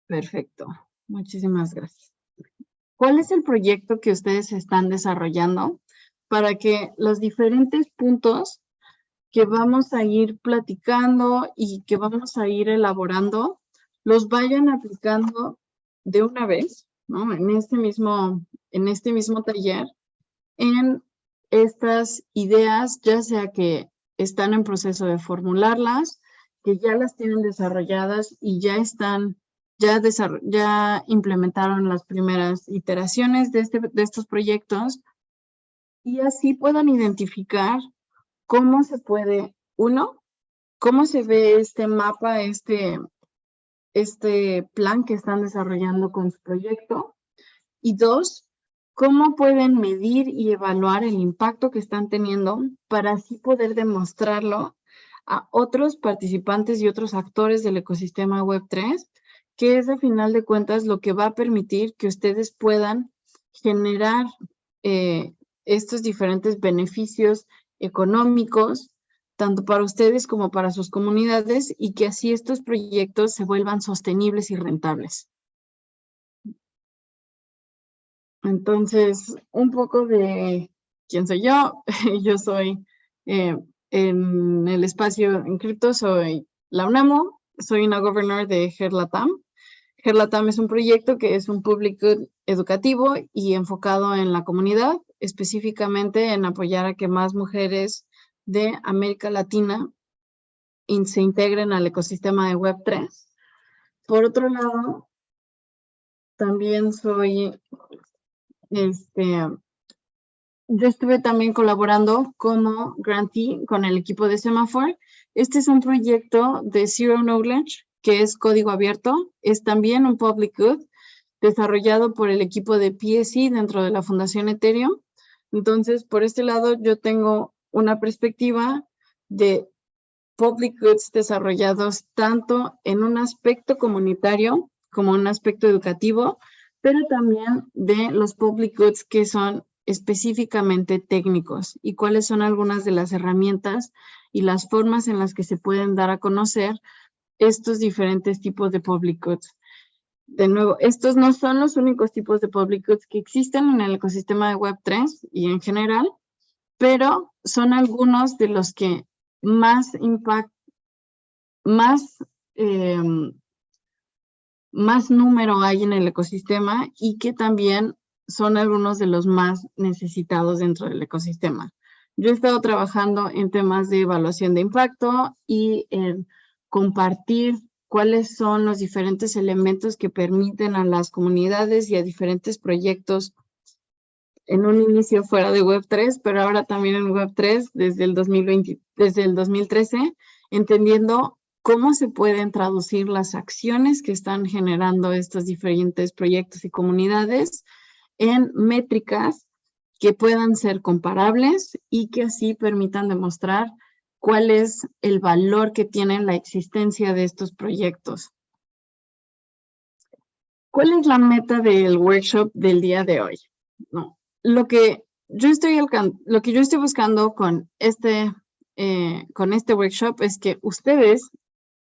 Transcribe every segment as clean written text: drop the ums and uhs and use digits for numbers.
Perfecto. Muchísimas gracias. ¿Cuál es el proyecto que ustedes están desarrollando para que los diferentes puntos que vamos a ir platicando y que vamos a ir elaborando los vayan aplicando de una vez, ¿no? En este mismo taller, en estas ideas, ya sea que están en proceso de formularlas, que ya las tienen desarrolladas y ya implementaron las primeras iteraciones de estos proyectos, y así puedan identificar cómo se puede, cómo se ve este mapa, este plan que están desarrollando con su proyecto, y 2, cómo pueden medir y evaluar el impacto que están teniendo para así poder demostrarlo a otros participantes y otros actores del ecosistema Web3, que es a final de cuentas lo que va a permitir que ustedes puedan generar estos diferentes beneficios económicos, tanto para ustedes como para sus comunidades, y que así estos proyectos se vuelvan sostenibles y rentables. Entonces, un poco de quién soy yo. Yo soy en el espacio en cripto, soy la UNAMO, soy una governor de GERLATAM. GERLATAM es un proyecto que es un public good educativo y enfocado en la comunidad, específicamente en apoyar a que más mujeres de América Latina se integren al ecosistema de Web3. Por otro lado, también soy yo estuve también colaborando como grantee con el equipo de Semaphore. Este es un proyecto de Zero Knowledge, que es código abierto. Es también un public good desarrollado por el equipo de PSE dentro de la Fundación Ethereum. Entonces, por este lado, yo tengo una perspectiva de public goods desarrollados tanto en un aspecto comunitario como un aspecto educativo, pero también de los public goods que son específicamente técnicos y cuáles son algunas de las herramientas y las formas en las que se pueden dar a conocer estos diferentes tipos de public goods. De nuevo, estos no son los únicos tipos de public goods que existen en el ecosistema de Web3 y en general, pero son algunos de los que más número hay en el ecosistema y que también son algunos de los más necesitados dentro del ecosistema. Yo he estado trabajando en temas de evaluación de impacto y en compartir cuáles son los diferentes elementos que permiten a las comunidades y a diferentes proyectos en un inicio fuera de Web3, pero ahora también en Web3 desde el 2013, entendiendo cómo se pueden traducir las acciones que están generando estos diferentes proyectos y comunidades en métricas que puedan ser comparables y que así permitan demostrar cuál es el valor que tiene la existencia de estos proyectos. ¿Cuál es la meta del workshop del día de hoy? No. Lo que yo estoy buscando con este workshop es que ustedes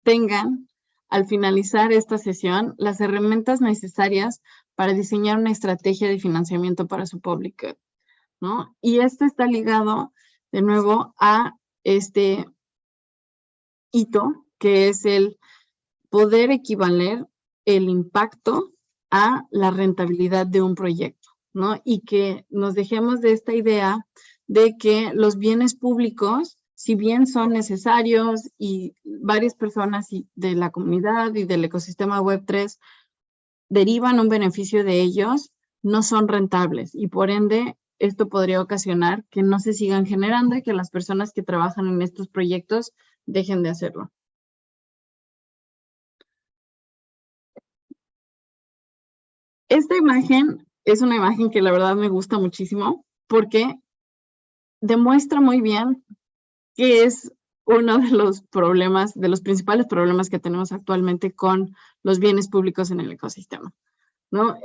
tengan, al finalizar esta sesión, las herramientas necesarias para diseñar una estrategia de financiamiento para su public good, ¿no? Y esto está ligado, de nuevo, a este hito, que es el poder equivaler el impacto a la rentabilidad de un proyecto, ¿no? Y que nos dejemos de esta idea de que los bienes públicos, si bien son necesarios y varias personas de la comunidad y del ecosistema Web3 derivan un beneficio de ellos, no son rentables y por ende esto podría ocasionar que no se sigan generando y que las personas que trabajan en estos proyectos dejen de hacerlo. Esta imagen es una imagen que la verdad me gusta muchísimo porque demuestra muy bien que es uno de los problemas, de los principales problemas que tenemos actualmente con los bienes públicos en el ecosistema, ¿no?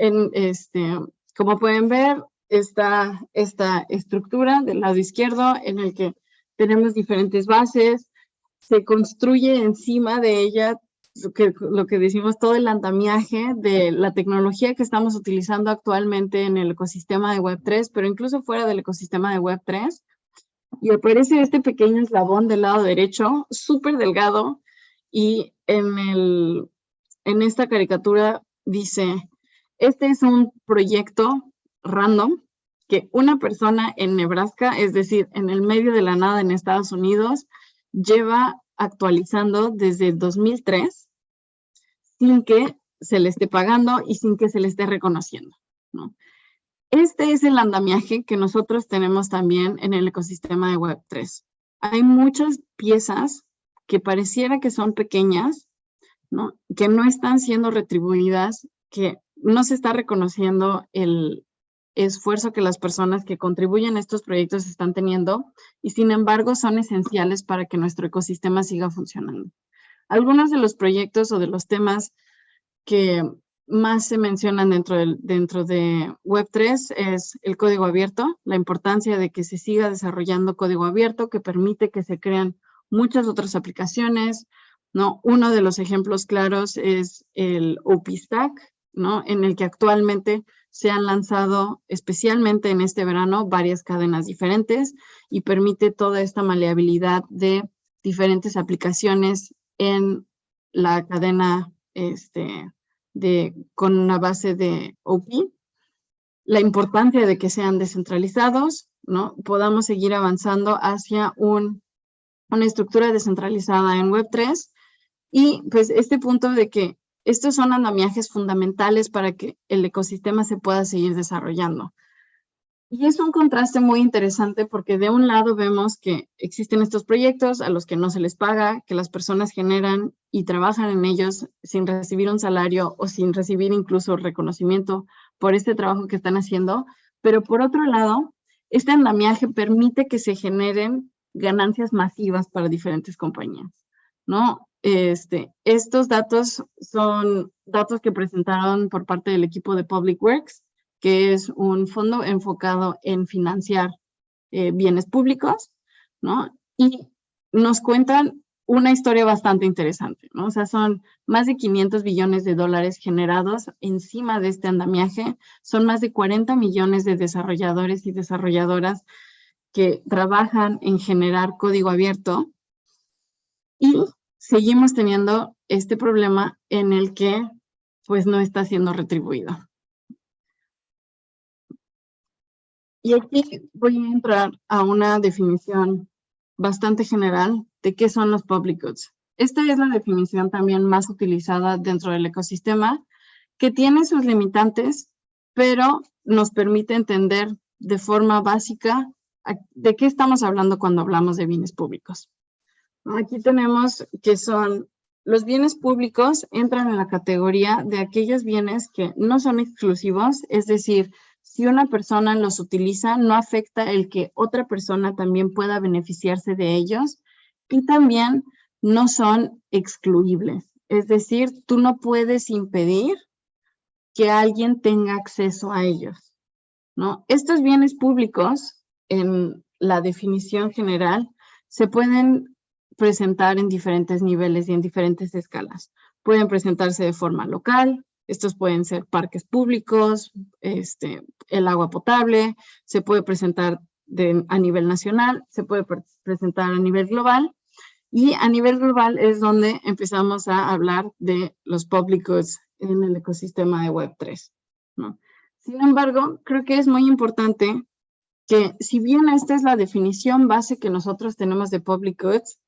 Como pueden ver, está esta estructura del lado izquierdo en el que tenemos diferentes bases, se construye encima de ella lo que decimos, todo el andamiaje de la tecnología que estamos utilizando actualmente en el ecosistema de Web3, pero incluso fuera del ecosistema de Web3. Y aparece este pequeño eslabón del lado derecho, súper delgado, y en esta caricatura dice, este es un proyecto random que una persona en Nebraska, es decir, en el medio de la nada en Estados Unidos, lleva actualizando desde 2003 sin que se le esté pagando y sin que se le esté reconociendo, ¿no? Este es el andamiaje que nosotros tenemos también en el ecosistema de Web3. Hay muchas piezas que pareciera que son pequeñas, ¿no? Que no están siendo retribuidas, que no se está reconociendo el esfuerzo que las personas que contribuyen a estos proyectos están teniendo y sin embargo son esenciales para que nuestro ecosistema siga funcionando. Algunos de los proyectos o de los temas que más se mencionan dentro de Web3 es el código abierto, la importancia de que se siga desarrollando código abierto que permite que se crean muchas otras aplicaciones, ¿no? Uno de los ejemplos claros es el OP-Stack, ¿no? En el que actualmente se han lanzado, especialmente en este verano, varias cadenas diferentes y permite toda esta maleabilidad de diferentes aplicaciones en la cadena con una base de OP. La importancia de que sean descentralizados, ¿no? Podamos seguir avanzando hacia una estructura descentralizada en Web3 y pues este punto de que estos son andamiajes fundamentales para que el ecosistema se pueda seguir desarrollando. Y es un contraste muy interesante porque de un lado vemos que existen estos proyectos a los que no se les paga, que las personas generan y trabajan en ellos sin recibir un salario o sin recibir incluso reconocimiento por este trabajo que están haciendo. Pero por otro lado, este andamiaje permite que se generen ganancias masivas para diferentes compañías, ¿no? Estos datos son datos que presentaron por parte del equipo de Public Works, que es un fondo enfocado en financiar bienes públicos, ¿no? Y nos cuentan una historia bastante interesante, ¿no? O sea, son más de 500 billones de dólares generados encima de este andamiaje, son más de 40 millones de desarrolladores y desarrolladoras que trabajan en generar código abierto y seguimos teniendo este problema en el que pues no está siendo retribuido. Y aquí voy a entrar a una definición bastante general de qué son los public goods. Esta es la definición también más utilizada dentro del ecosistema, que tiene sus limitantes, pero nos permite entender de forma básica de qué estamos hablando cuando hablamos de bienes públicos. Aquí tenemos que son los bienes públicos, entran en la categoría de aquellos bienes que no son exclusivos, es decir, si una persona los utiliza, no afecta el que otra persona también pueda beneficiarse de ellos y también no son excluibles. Es decir, tú no puedes impedir que alguien tenga acceso a ellos, ¿no? Estos bienes públicos, en la definición general, se pueden presentar en diferentes niveles y en diferentes escalas. Pueden presentarse de forma local. Estos pueden ser parques públicos, el agua potable, se puede presentar a nivel nacional, se puede presentar a nivel global, y a nivel global es donde empezamos a hablar de los public goods en el ecosistema de Web3, ¿no? Sin embargo, creo que es muy importante que si bien esta es la definición base que nosotros tenemos de public goods,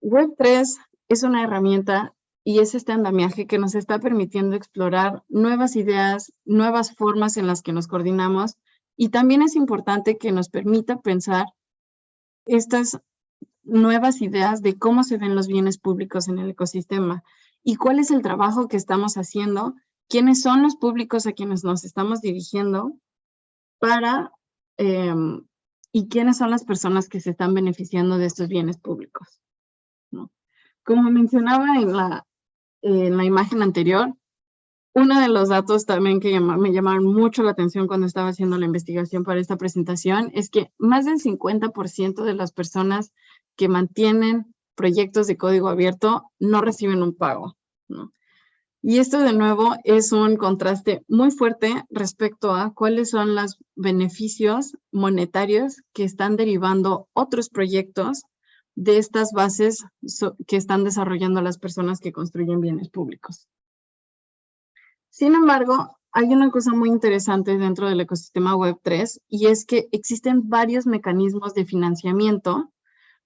Web3 es una herramienta y es este andamiaje que nos está permitiendo explorar nuevas ideas, nuevas formas en las que nos coordinamos y también es importante que nos permita pensar estas nuevas ideas de cómo se ven los bienes públicos en el ecosistema y cuál es el trabajo que estamos haciendo, quiénes son los públicos a quienes nos estamos dirigiendo y quiénes son las personas que se están beneficiando de estos bienes públicos, ¿no? Como mencionaba en la imagen anterior, uno de los datos también que me llamaron mucho la atención cuando estaba haciendo la investigación para esta presentación es que más del 50% de las personas que mantienen proyectos de código abierto no reciben un pago, ¿no? Y esto de nuevo es un contraste muy fuerte respecto a cuáles son los beneficios monetarios que están derivando otros proyectos de estas bases que están desarrollando las personas que construyen bienes públicos. Sin embargo, hay una cosa muy interesante dentro del ecosistema Web3 y es que existen varios mecanismos de financiamiento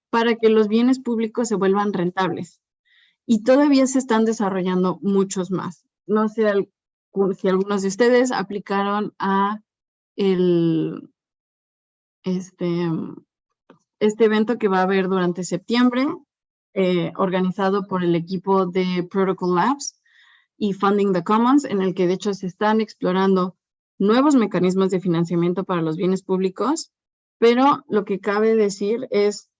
para que los bienes públicos se vuelvan rentables. Y todavía se están desarrollando muchos más. No sé si algunos de ustedes aplicaron a este evento que va a haber durante septiembre, organizado por el equipo de Protocol Labs y Funding the Commons, en el que de hecho se están explorando nuevos mecanismos de financiamiento para los bienes públicos, pero lo que cabe decir es,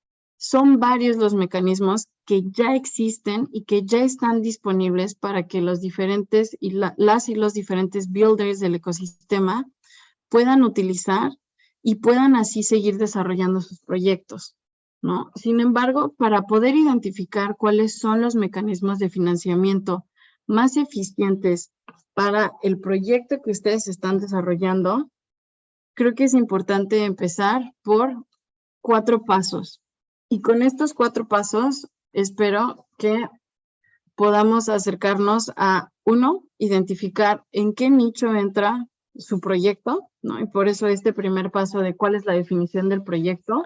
son varios los mecanismos que ya existen y que ya están disponibles para que los diferentes y los diferentes builders del ecosistema puedan utilizar y puedan así seguir desarrollando sus proyectos, ¿no? Sin embargo, para poder identificar cuáles son los mecanismos de financiamiento más eficientes para el proyecto que ustedes están desarrollando, creo que es importante empezar por 4 pasos. Y con estos 4 pasos, espero que podamos acercarnos a, 1, identificar en qué nicho entra su proyecto, ¿no? Y por eso este primer paso de cuál es la definición del proyecto.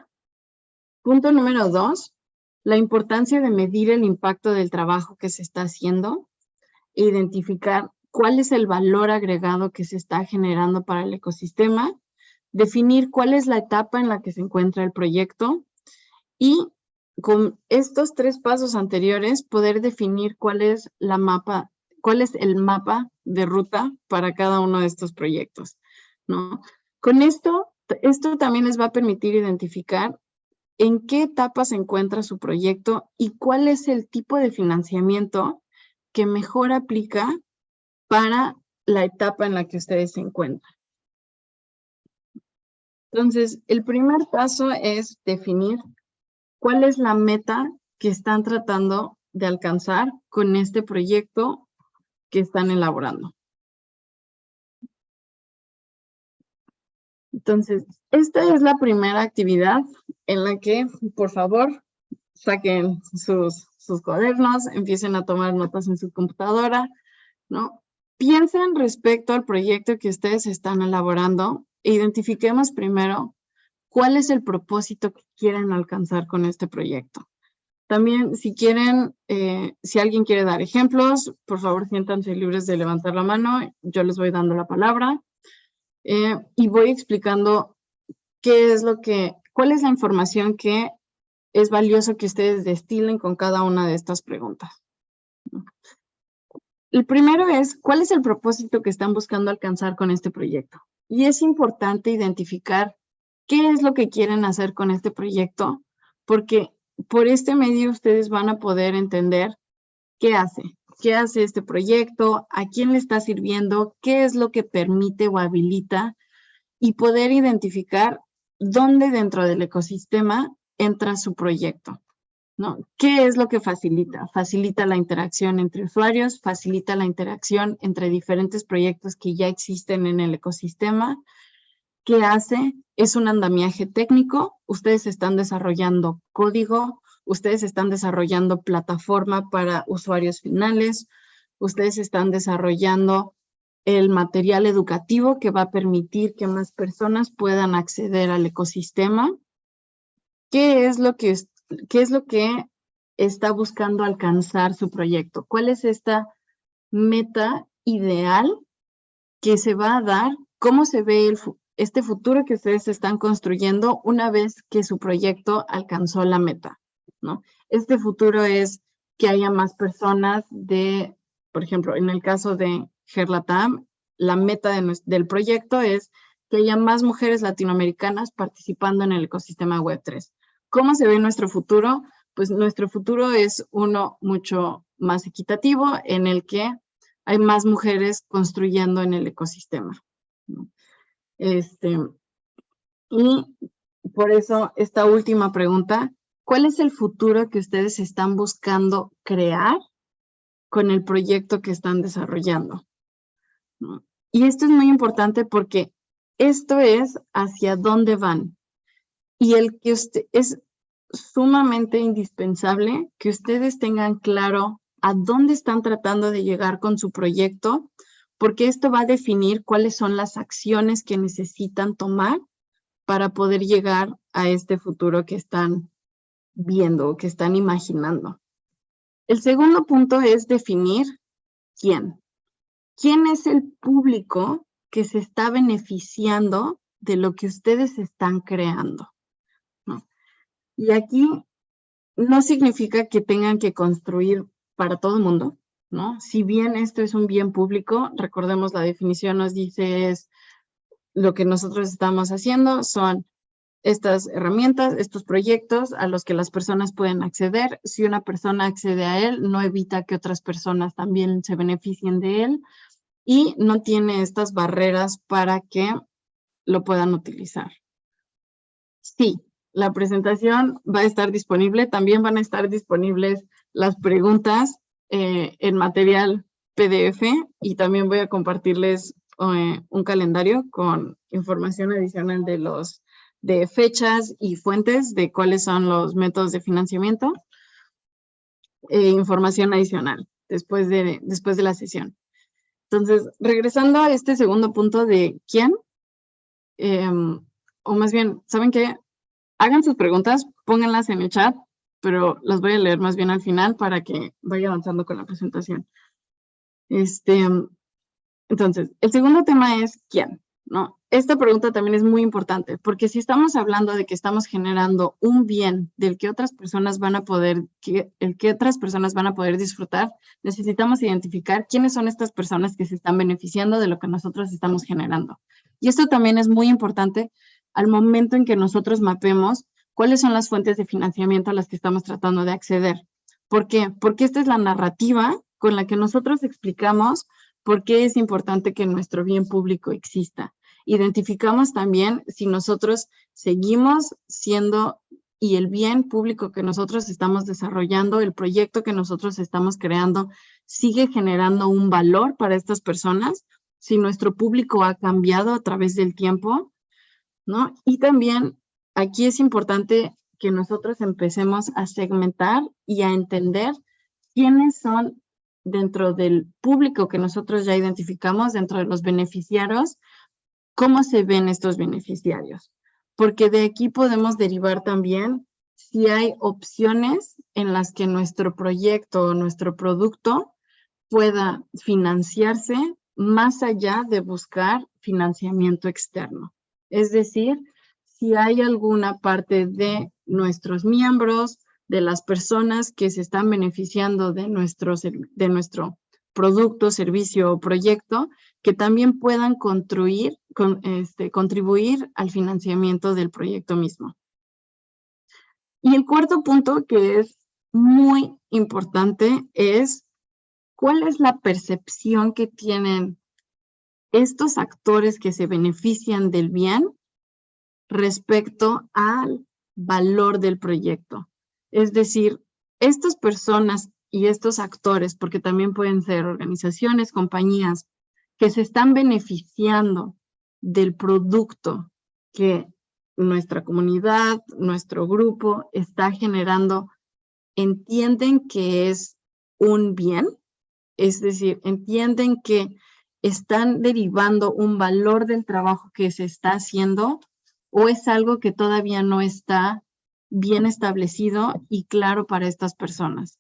Punto número 2, la importancia de medir el impacto del trabajo que se está haciendo e identificar cuál es el valor agregado que se está generando para el ecosistema, definir cuál es la etapa en la que se encuentra el proyecto y con estos 3 pasos anteriores poder definir cuál es el mapa de ruta para cada uno de estos proyectos, ¿no? Con esto también les va a permitir identificar en qué etapa se encuentra su proyecto y cuál es el tipo de financiamiento que mejor aplica para la etapa en la que ustedes se encuentran. Entonces, el primer paso es definir cuál es la meta que están tratando de alcanzar con este proyecto que están elaborando. Entonces, esta es la primera actividad en la que, por favor, saquen sus cuadernos, empiecen a tomar notas en su computadora, ¿no? Piensen respecto al proyecto que ustedes están elaborando e identifiquemos primero cuál es el propósito que quieren alcanzar con este proyecto. También, si quieren, si alguien quiere dar ejemplos, por favor, siéntanse libres de levantar la mano. Yo les voy dando la palabra y voy explicando cuál es la información que es valioso que ustedes destilen con cada una de estas preguntas. El primero es, ¿cuál es el propósito que están buscando alcanzar con este proyecto? Y es importante identificar qué es lo que quieren hacer con este proyecto, porque por este medio ustedes van a poder entender qué hace este proyecto, a quién le está sirviendo, qué es lo que permite o habilita y poder identificar dónde dentro del ecosistema entra su proyecto, ¿no? ¿Qué es lo que facilita? Facilita la interacción entre usuarios, facilita la interacción entre diferentes proyectos que ya existen en el ecosistema. ¿Qué hace? Es un andamiaje técnico. Ustedes están desarrollando código, ustedes están desarrollando plataforma para usuarios finales, ustedes están desarrollando el material educativo que va a permitir que más personas puedan acceder al ecosistema. ¿Qué es lo que está buscando alcanzar su proyecto? ¿Cuál es esta meta ideal que se va a dar? ¿Cómo se ve este futuro que ustedes están construyendo una vez que su proyecto alcanzó la meta, ¿no? Este futuro es que haya más personas por ejemplo, en el caso de GERLATAM, la meta del proyecto es que haya más mujeres latinoamericanas participando en el ecosistema Web3. ¿Cómo se ve nuestro futuro? Pues nuestro futuro es uno mucho más equitativo en el que hay más mujeres construyendo en el ecosistema, ¿no? Y por eso esta última pregunta, ¿Cuál es el futuro que ustedes están buscando crear con el proyecto que están desarrollando? ¿No? Y esto es muy importante porque esto es hacia dónde van. Y el que usted es sumamente indispensable que ustedes tengan claro a dónde están tratando de llegar con su proyecto, porque esto va a definir cuáles son las acciones que necesitan tomar para poder llegar a este futuro que están viendo o que están imaginando. El segundo punto es definir quién. ¿Quién es el público que se está beneficiando de lo que ustedes están creando? ¿No? Y aquí no significa que tengan que construir para todo el mundo, ¿no? Si bien esto es un bien público, recordemos la definición nos dice es lo que nosotros estamos haciendo son estas herramientas, estos proyectos a los que las personas pueden acceder. Si una persona accede a él, no evita que otras personas también se beneficien de él y no tiene estas barreras para que lo puedan utilizar. Sí, la presentación va a estar disponible. También van a estar disponibles las preguntas en material PDF y también voy a compartirles un calendario con información adicional de fechas y fuentes de cuáles son los métodos de financiamiento e información adicional después de la sesión. Entonces, regresando a este segundo punto de quién, o más bien, ¿saben qué? Hagan sus preguntas, pónganlas en el chat, pero las voy a leer más bien al final para que vaya avanzando con la presentación. Entonces, el segundo tema es ¿quién? ¿No? Esta pregunta también es muy importante, porque si estamos hablando de que estamos generando un bien del que otras personas van a poder, el que otras personas van a poder disfrutar, necesitamos identificar quiénes son estas personas que se están beneficiando de lo que nosotros estamos generando. Y esto también es muy importante al momento en que nosotros mapemos cuáles son las fuentes de financiamiento a las que estamos tratando de acceder. ¿Por qué? Porque esta es la narrativa con la que nosotros explicamos por qué es importante que nuestro bien público exista. Identificamos también si nosotros seguimos siendo y el bien público que nosotros estamos desarrollando, el proyecto que nosotros estamos creando, sigue generando un valor para estas personas, si nuestro público ha cambiado a través del tiempo, ¿no? Y también aquí es importante que nosotros empecemos a segmentar y a entender quiénes son dentro del público que nosotros ya identificamos, dentro de los beneficiarios, cómo se ven estos beneficiarios. Porque de aquí podemos derivar también si hay opciones en las que nuestro proyecto o nuestro producto pueda financiarse más allá de buscar financiamiento externo. Es decir, si hay alguna parte de nuestros miembros, de las personas que se están beneficiando de nuestro producto, servicio o proyecto, que también puedan contribuir al financiamiento del proyecto mismo. Y el cuarto punto, que es muy importante, es ¿cuál es la percepción que tienen estos actores que se benefician del bien respecto al valor del proyecto? Es decir, estas personas y estos actores, porque también pueden ser organizaciones, compañías, que se están beneficiando del producto que nuestra comunidad, nuestro grupo está generando, ¿entienden que es un bien? Es decir, entienden que están derivando un valor del trabajo que se está haciendo o es algo que todavía no está bien establecido y claro para estas personas.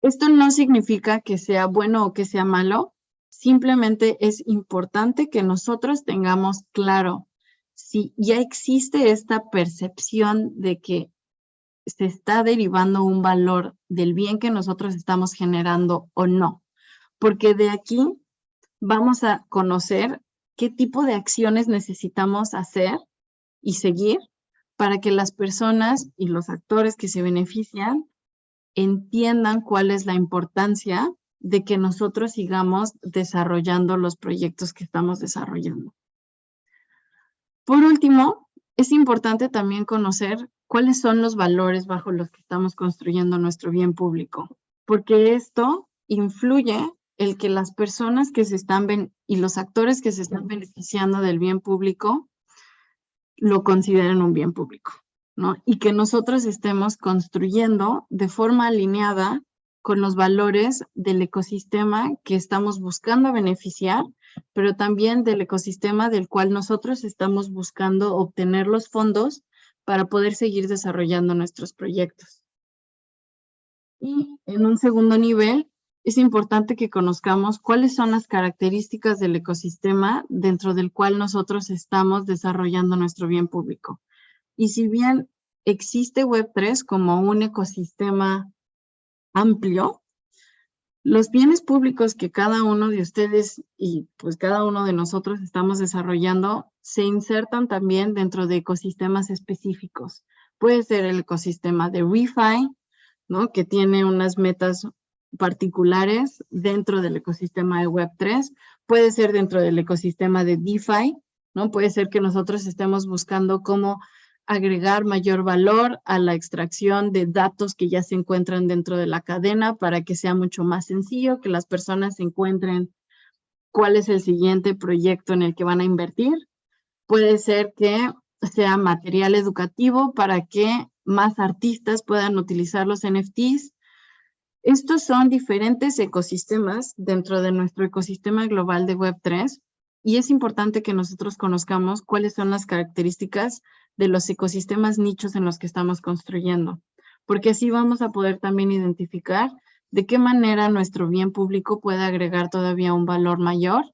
Esto no significa que sea bueno o que sea malo, simplemente es importante que nosotros tengamos claro si ya existe esta percepción de que se está derivando un valor del bien que nosotros estamos generando o no. Porque de aquí vamos a conocer qué tipo de acciones necesitamos hacer y seguir para que las personas y los actores que se benefician entiendan cuál es la importancia de que nosotros sigamos desarrollando los proyectos que estamos desarrollando. Por último, es importante también conocer cuáles son los valores bajo los que estamos construyendo nuestro bien público, porque esto influye el que las personas que se están y los actores que se están beneficiando del bien público lo consideren un bien público, ¿no? Y que nosotros estemos construyendo de forma alineada con los valores del ecosistema que estamos buscando beneficiar, pero también del ecosistema del cual nosotros estamos buscando obtener los fondos para poder seguir desarrollando nuestros proyectos. Y en un segundo nivel, es importante que conozcamos cuáles son las características del ecosistema dentro del cual nosotros estamos desarrollando nuestro bien público. Y si bien existe Web3 como un ecosistema amplio, los bienes públicos que cada uno de ustedes y pues cada uno de nosotros estamos desarrollando se insertan también dentro de ecosistemas específicos. Puede ser el ecosistema de ReFi, ¿no? Que tiene unas metas particulares dentro del ecosistema de Web3. Puede ser dentro del ecosistema de DeFi, ¿no? Puede ser que nosotros estemos buscando cómo agregar mayor valor a la extracción de datos que ya se encuentran dentro de la cadena para que sea mucho más sencillo, que las personas encuentren cuál es el siguiente proyecto en el que van a invertir. Puede ser que sea material educativo para que más artistas puedan utilizar los NFTs. Estos son diferentes ecosistemas dentro de nuestro ecosistema global de Web3 y es importante que nosotros conozcamos cuáles son las características de los ecosistemas nichos en los que estamos construyendo, porque así vamos a poder también identificar de qué manera nuestro bien público puede agregar todavía un valor mayor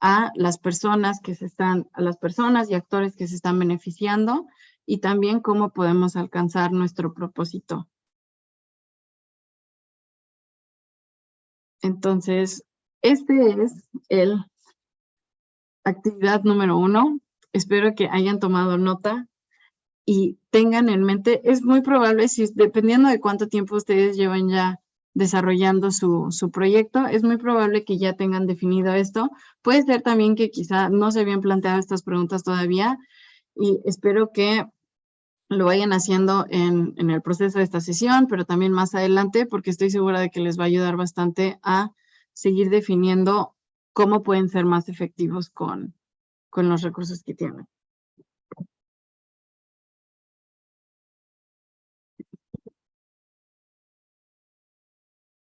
a las personas a las personas y actores que se están beneficiando y también cómo podemos alcanzar nuestro propósito. Entonces, este es el actividad número 1. Espero que hayan tomado nota y tengan en mente, es muy probable, dependiendo de cuánto tiempo ustedes llevan ya desarrollando su proyecto, es muy probable que ya tengan definido esto. Puede ser también que quizá no se habían planteado estas preguntas todavía y espero que lo vayan haciendo en el proceso de esta sesión, pero también más adelante, porque estoy segura de que les va a ayudar bastante a seguir definiendo cómo pueden ser más efectivos con los recursos que tienen.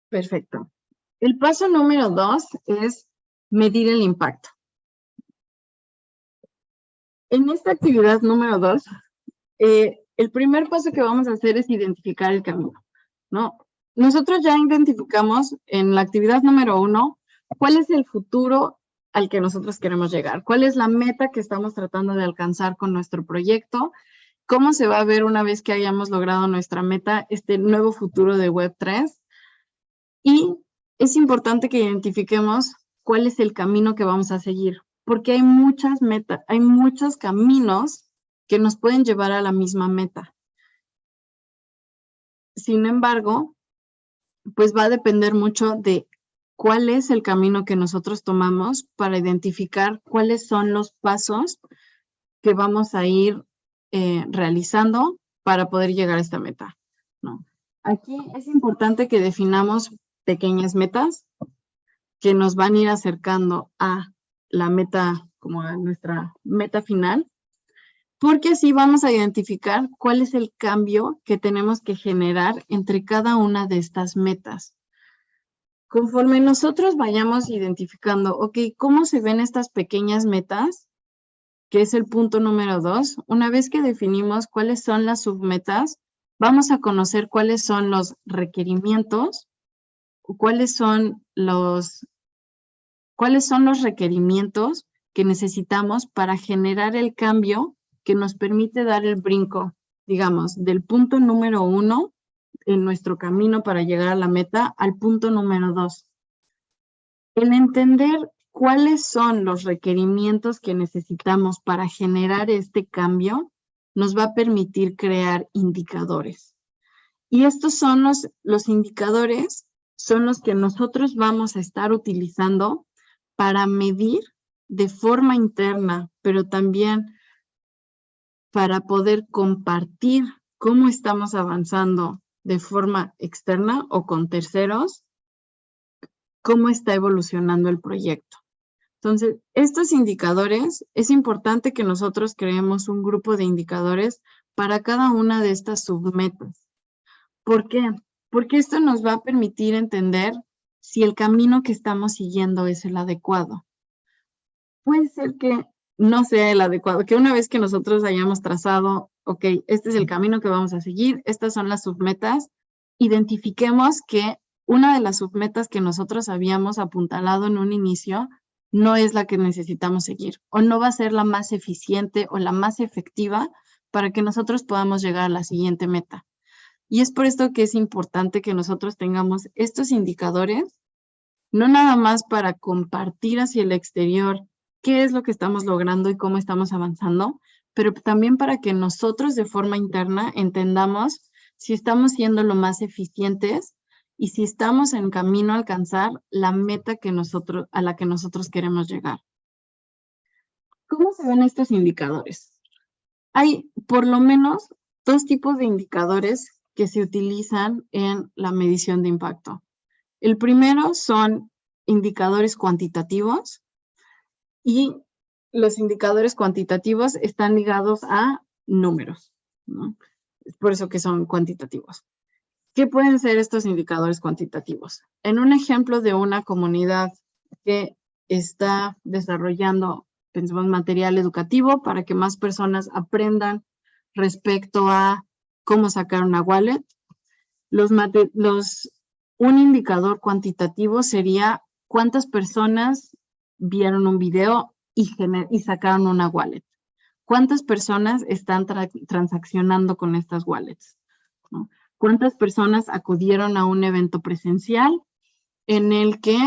Perfecto. El paso número 2 es medir el impacto. En esta actividad número 2, el primer paso que vamos a hacer es identificar el camino, ¿no? Nosotros ya identificamos en la actividad número 1 cuál es el futuro al que nosotros queremos llegar, cuál es la meta que estamos tratando de alcanzar con nuestro proyecto, cómo se va a ver una vez que hayamos logrado nuestra meta, este nuevo futuro de Web3. Y es importante que identifiquemos cuál es el camino que vamos a seguir, porque hay muchas metas, hay muchos caminos que nos pueden llevar a la misma meta. Sin embargo, pues va a depender mucho de cuál es el camino que nosotros tomamos para identificar cuáles son los pasos que vamos a ir realizando para poder llegar a esta meta, ¿no? Aquí es importante que definamos pequeñas metas que nos van a ir acercando a la meta, como a nuestra meta final, porque así vamos a identificar cuál es el cambio que tenemos que generar entre cada una de estas metas. Conforme nosotros vayamos identificando, ok, ¿cómo se ven estas pequeñas metas? Que es el punto número 2. Una vez que definimos cuáles son las submetas, vamos a conocer cuáles son los requerimientos, cuáles son los requerimientos que necesitamos para generar el cambio que nos permite dar el brinco, digamos, del punto número 1 en nuestro camino para llegar a la meta al punto número 2. El entender cuáles son los requerimientos que necesitamos para generar este cambio nos va a permitir crear indicadores. Y estos son los indicadores, son los que nosotros vamos a estar utilizando para medir de forma interna, pero también para poder compartir cómo estamos avanzando de forma externa o con terceros, cómo está evolucionando el proyecto. Entonces, estos indicadores, es importante que nosotros creemos un grupo de indicadores para cada una de estas submetas. ¿Por qué? Porque esto nos va a permitir entender si el camino que estamos siguiendo es el adecuado. Puede ser que no sea el adecuado, que una vez que nosotros hayamos trazado, ok, este es el camino que vamos a seguir, estas son las submetas, identifiquemos que una de las submetas que nosotros habíamos apuntalado en un inicio no es la que necesitamos seguir o no va a ser la más eficiente o la más efectiva para que nosotros podamos llegar a la siguiente meta. Y es por esto que es importante que nosotros tengamos estos indicadores, no nada más para compartir hacia el exterior qué es lo que estamos logrando y cómo estamos avanzando, pero también para que nosotros de forma interna entendamos si estamos siendo lo más eficientes y si estamos en camino a alcanzar la meta a la que nosotros queremos llegar. ¿Cómo se ven estos indicadores? Hay por lo menos 2 tipos de indicadores que se utilizan en la medición de impacto. El primero son indicadores cuantitativos y los indicadores cuantitativos están ligados a números, ¿no? Es por eso que son cuantitativos. ¿Qué pueden ser estos indicadores cuantitativos? En un ejemplo de una comunidad que está desarrollando, pensemos, material educativo para que más personas aprendan respecto a cómo sacar una wallet, un indicador cuantitativo sería cuántas personas vieron un video y sacaron una wallet. ¿Cuántas personas están transaccionando con estas wallets? ¿No? ¿Cuántas personas acudieron a un evento presencial en el que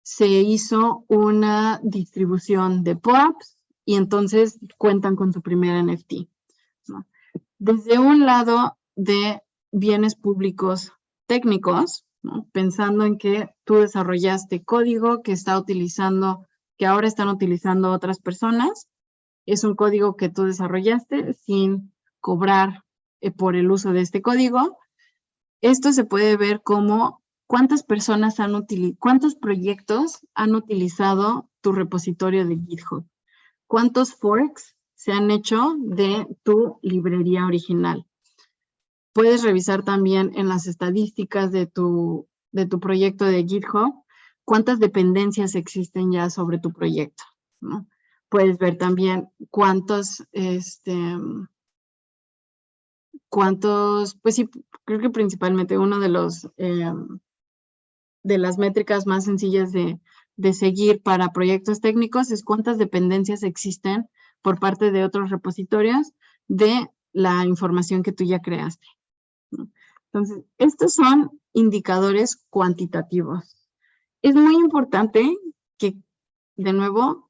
se hizo una distribución de POAPs y entonces cuentan con su primer NFT? ¿No? Desde un lado de bienes públicos técnicos, ¿no? Pensando en que tú desarrollaste código que ahora están utilizando otras personas, es un código que tú desarrollaste sin cobrar por el uso de este código. Esto se puede ver como cuántas proyectos han utilizado tu repositorio de GitHub, cuántos forks se han hecho de tu librería original. Puedes revisar también en las estadísticas de tu proyecto de GitHub cuántas dependencias existen ya sobre tu proyecto, ¿no? Puedes ver también cuántos, pues sí, creo que principalmente uno de las métricas más sencillas de seguir para proyectos técnicos es cuántas dependencias existen por parte de otros repositorios de la información que tú ya creaste. Entonces, estos son indicadores cuantitativos. Es muy importante que, de nuevo,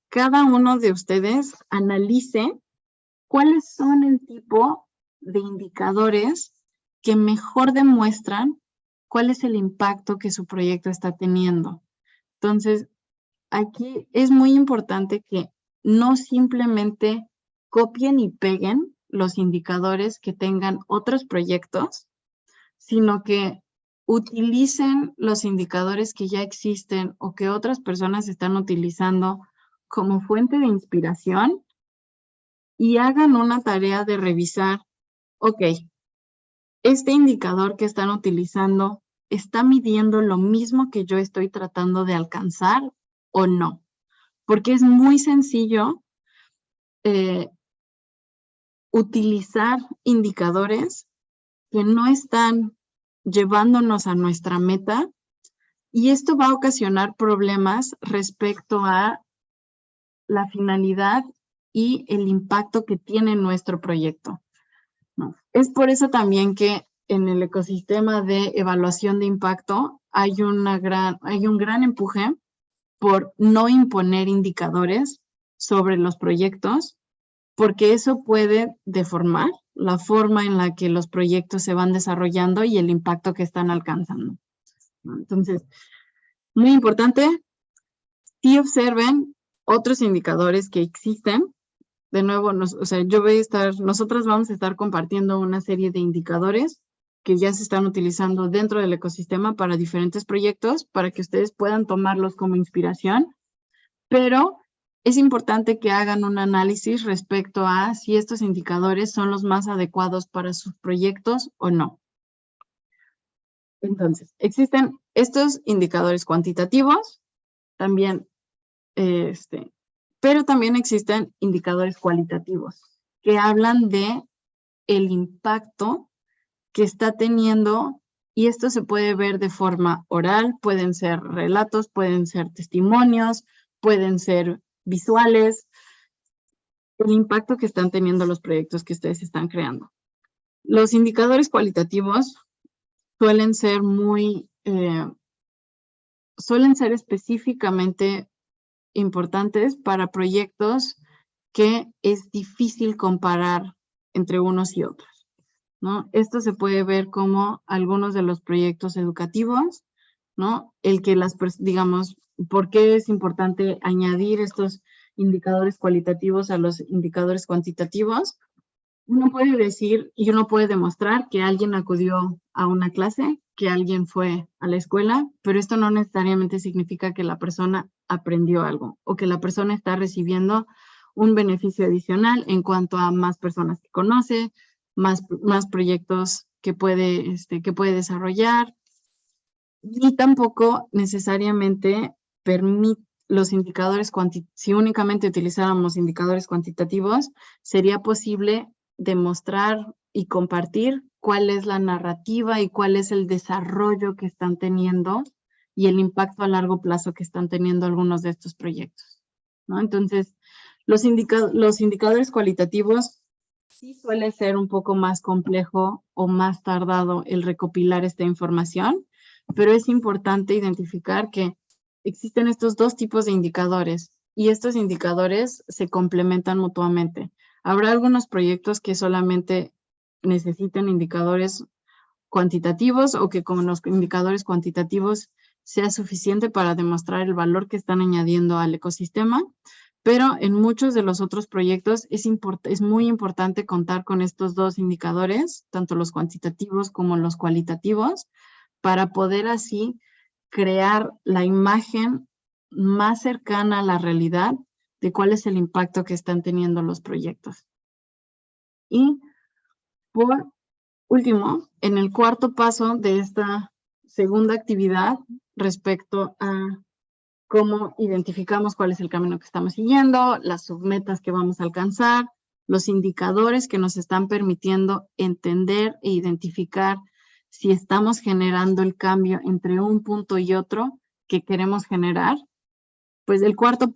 cada uno de ustedes analice cuáles son el tipo de indicadores que mejor demuestran cuál es el impacto que su proyecto está teniendo. Entonces, aquí es muy importante que no simplemente copien y peguen los indicadores que tengan otros proyectos, sino que utilicen los indicadores que ya existen o que otras personas están utilizando como fuente de inspiración y hagan una tarea de revisar, ok, este indicador que están utilizando está midiendo lo mismo que yo estoy tratando de alcanzar o no. Porque es muy sencillo utilizar indicadores que no están llevándonos a nuestra meta y esto va a ocasionar problemas respecto a la finalidad y el impacto que tiene nuestro proyecto, ¿no? Es por eso también que en el ecosistema de evaluación de impacto hay un gran empuje por no imponer indicadores sobre los proyectos, porque eso puede deformar la forma en la que los proyectos se van desarrollando y el impacto que están alcanzando, ¿no? Entonces, muy importante, sí observen otros indicadores que existen de nuevo, nosotras vamos a estar compartiendo una serie de indicadores que ya se están utilizando dentro del ecosistema para diferentes proyectos, para que ustedes puedan tomarlos como inspiración, pero es importante que hagan un análisis respecto a si estos indicadores son los más adecuados para sus proyectos o no. Entonces, existen estos indicadores cuantitativos, también, pero también existen indicadores cualitativos que hablan de el impacto que está teniendo, y esto se puede ver de forma oral, pueden ser relatos, pueden ser testimonios, pueden ser visuales, el impacto que están teniendo los proyectos que ustedes están creando. Los indicadores cualitativos suelen ser específicamente importantes para proyectos que es difícil comparar entre unos y otros, ¿no? Esto se puede ver como algunos de los proyectos educativos, ¿no? Digamos, ¿por qué es importante añadir estos indicadores cualitativos a los indicadores cuantitativos? Uno puede decir y uno puede demostrar que alguien acudió a una clase, que alguien fue a la escuela, pero esto no necesariamente significa que la persona aprendió algo o que la persona está recibiendo un beneficio adicional en cuanto a más personas que conoce, más proyectos que puede desarrollar, y tampoco necesariamente permite los indicadores si únicamente utilizáramos indicadores cuantitativos, sería posible demostrar y compartir cuál es la narrativa y cuál es el desarrollo que están teniendo y el impacto a largo plazo que están teniendo algunos de estos proyectos, ¿no? Entonces, los indicadores cualitativos sí suele ser un poco más complejo o más tardado el recopilar esta información, pero es importante identificar que existen estos dos tipos de indicadores y estos indicadores se complementan mutuamente. Habrá algunos proyectos que solamente necesiten indicadores cuantitativos o que con los indicadores cuantitativos sea suficiente para demostrar el valor que están añadiendo al ecosistema, pero en muchos de los otros proyectos es muy importante contar con estos dos indicadores, tanto los cuantitativos como los cualitativos, para poder así crear la imagen más cercana a la realidad de cuál es el impacto que están teniendo los proyectos. Y por último, en el cuarto paso de esta segunda actividad respecto a cómo identificamos cuál es el camino que estamos siguiendo, las submetas que vamos a alcanzar, los indicadores que nos están permitiendo entender e identificar si estamos generando el cambio entre un punto y otro que queremos generar, pues el cuarto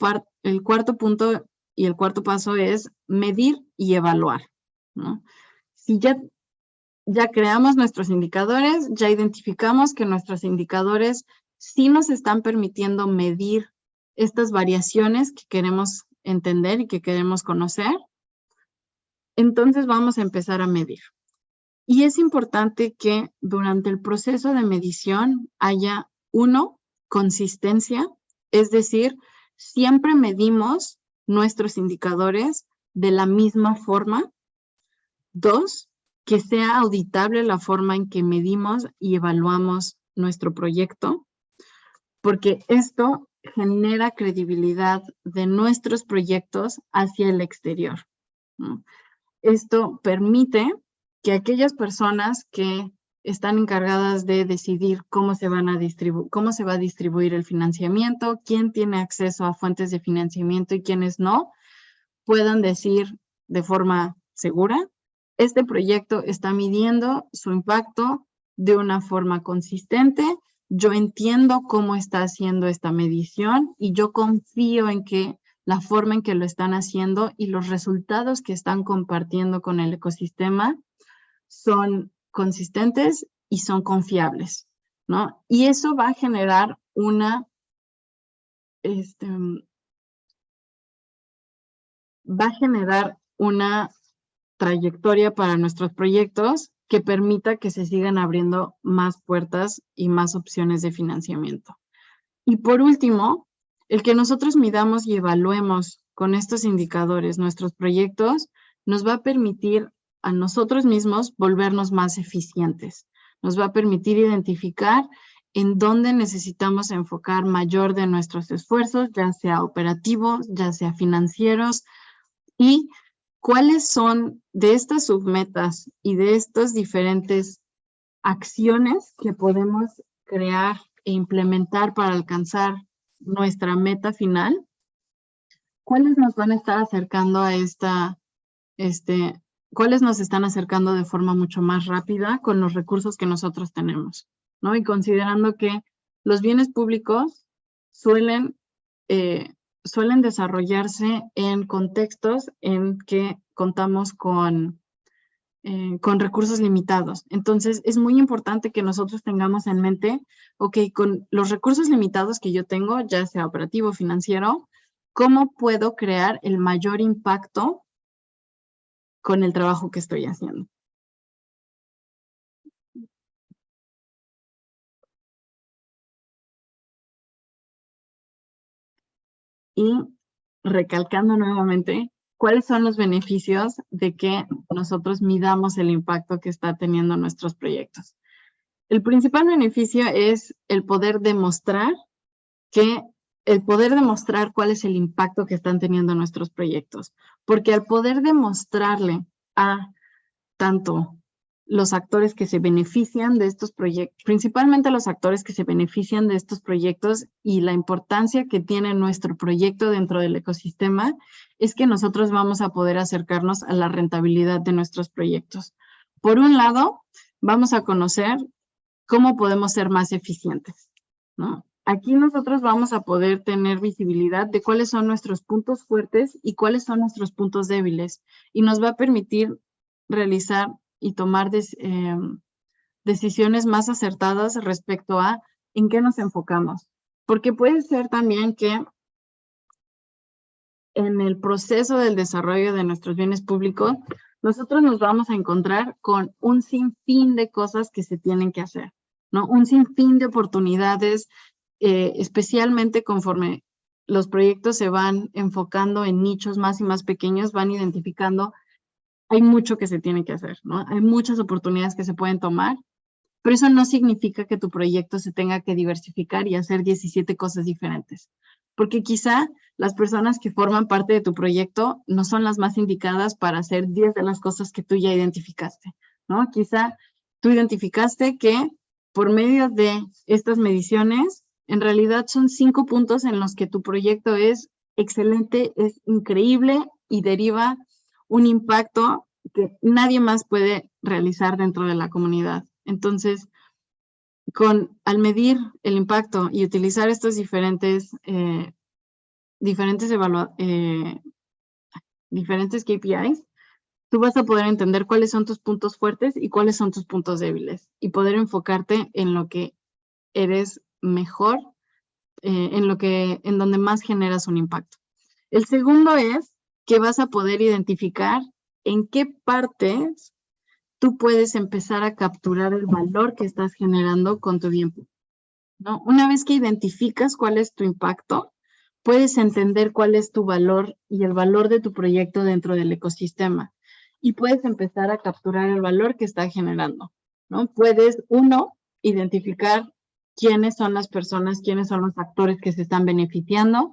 punto y el cuarto paso es medir y evaluar, ¿no? Si ya creamos nuestros indicadores, ya identificamos que nuestros indicadores sí nos están permitiendo medir estas variaciones que queremos entender y que queremos conocer, entonces vamos a empezar a medir. Y es importante que durante el proceso de medición haya, uno, consistencia, es decir, siempre medimos nuestros indicadores de la misma forma. Dos, que sea auditable la forma en que medimos y evaluamos nuestro proyecto, porque esto genera credibilidad de nuestros proyectos hacia el exterior, ¿no? Esto permite que aquellas personas que están encargadas de decidir cómo se va a distribuir el financiamiento, quién tiene acceso a fuentes de financiamiento y quiénes no, puedan decir de forma segura: este proyecto está midiendo su impacto de una forma consistente, yo entiendo cómo está haciendo esta medición y yo confío en que la forma en que lo están haciendo y los resultados que están compartiendo con el ecosistema son consistentes y son confiables, ¿no? Y eso va a generar una trayectoria para nuestros proyectos que permita que se sigan abriendo más puertas y más opciones de financiamiento. Y por último, el que nosotros midamos y evaluemos con estos indicadores, nuestros proyectos, nos va a permitir a nosotros mismos volvernos más eficientes. Nos va a permitir identificar en dónde necesitamos enfocar mayor de nuestros esfuerzos, ya sea operativos, ya sea financieros, y cuáles son de estas submetas y de estas diferentes acciones que podemos crear e implementar para alcanzar nuestra meta final, cuáles nos van a estar acercando a cuáles nos están acercando de forma mucho más rápida con los recursos que nosotros tenemos, ¿no? Y considerando que los bienes públicos suelen desarrollarse en contextos en que contamos con recursos limitados. Entonces, es muy importante que nosotros tengamos en mente, ok, con los recursos limitados que yo tengo, ya sea operativo o financiero, ¿cómo puedo crear el mayor impacto con el trabajo que estoy haciendo? Y recalcando nuevamente, ¿cuáles son los beneficios de que nosotros midamos el impacto que está teniendo nuestros proyectos? El principal beneficio es el poder demostrar cuál es el impacto que están teniendo nuestros proyectos. Porque al poder demostrarle a tanto los actores que se benefician de estos proyectos, principalmente los actores que se benefician de estos proyectos y la importancia que tiene nuestro proyecto dentro del ecosistema, es que nosotros vamos a poder acercarnos a la rentabilidad de nuestros proyectos. Por un lado, vamos a conocer cómo podemos ser más eficientes, ¿no? Aquí nosotros vamos a poder tener visibilidad de cuáles son nuestros puntos fuertes y cuáles son nuestros puntos débiles, y nos va a permitir realizar y tomar decisiones más acertadas respecto a en qué nos enfocamos. Porque puede ser también que en el proceso del desarrollo de nuestros bienes públicos, nosotros nos vamos a encontrar con un sinfín de cosas que se tienen que hacer, ¿no? Un sinfín de oportunidades, especialmente conforme los proyectos se van enfocando en nichos más y más pequeños, van identificando, hay mucho que se tiene que hacer, ¿no? Hay muchas oportunidades que se pueden tomar, pero eso no significa que tu proyecto se tenga que diversificar y hacer 17 cosas diferentes, porque quizá las personas que forman parte de tu proyecto no son las más indicadas para hacer 10 de las cosas que tú ya identificaste, ¿no? Quizá tú identificaste que por medio de estas mediciones, en realidad son 5 puntos en los que tu proyecto es excelente, es increíble y deriva un impacto que nadie más puede realizar dentro de la comunidad. Entonces, al medir el impacto y utilizar estos diferentes KPIs, tú vas a poder entender cuáles son tus puntos fuertes y cuáles son tus puntos débiles y poder enfocarte en lo que eres mejor, en donde más generas un impacto. El segundo es que vas a poder identificar en qué partes tú puedes empezar a capturar el valor que estás generando con tu bien público, ¿no? Una vez que identificas cuál es tu impacto, puedes entender cuál es tu valor y el valor de tu proyecto dentro del ecosistema. Y puedes empezar a capturar el valor que está generando, ¿no? Puedes, identificar quiénes son las personas, quiénes son los actores que se están beneficiando.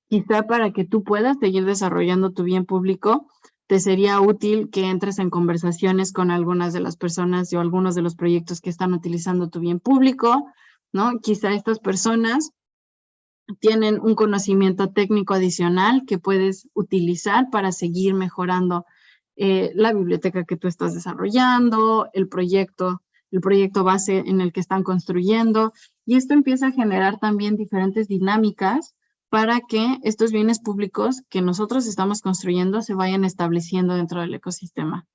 Quizá para que tú puedas seguir desarrollando tu bien público, te sería útil que entres en conversaciones con algunas de las personas o algunos de los proyectos que están utilizando tu bien público, ¿no? Quizá estas personas tienen un conocimiento técnico adicional que puedes utilizar para seguir mejorando la biblioteca que tú estás desarrollando, el proyecto base en el que están construyendo, y esto empieza a generar también diferentes dinámicas para que estos bienes públicos que nosotros estamos construyendo se vayan estableciendo dentro del ecosistema.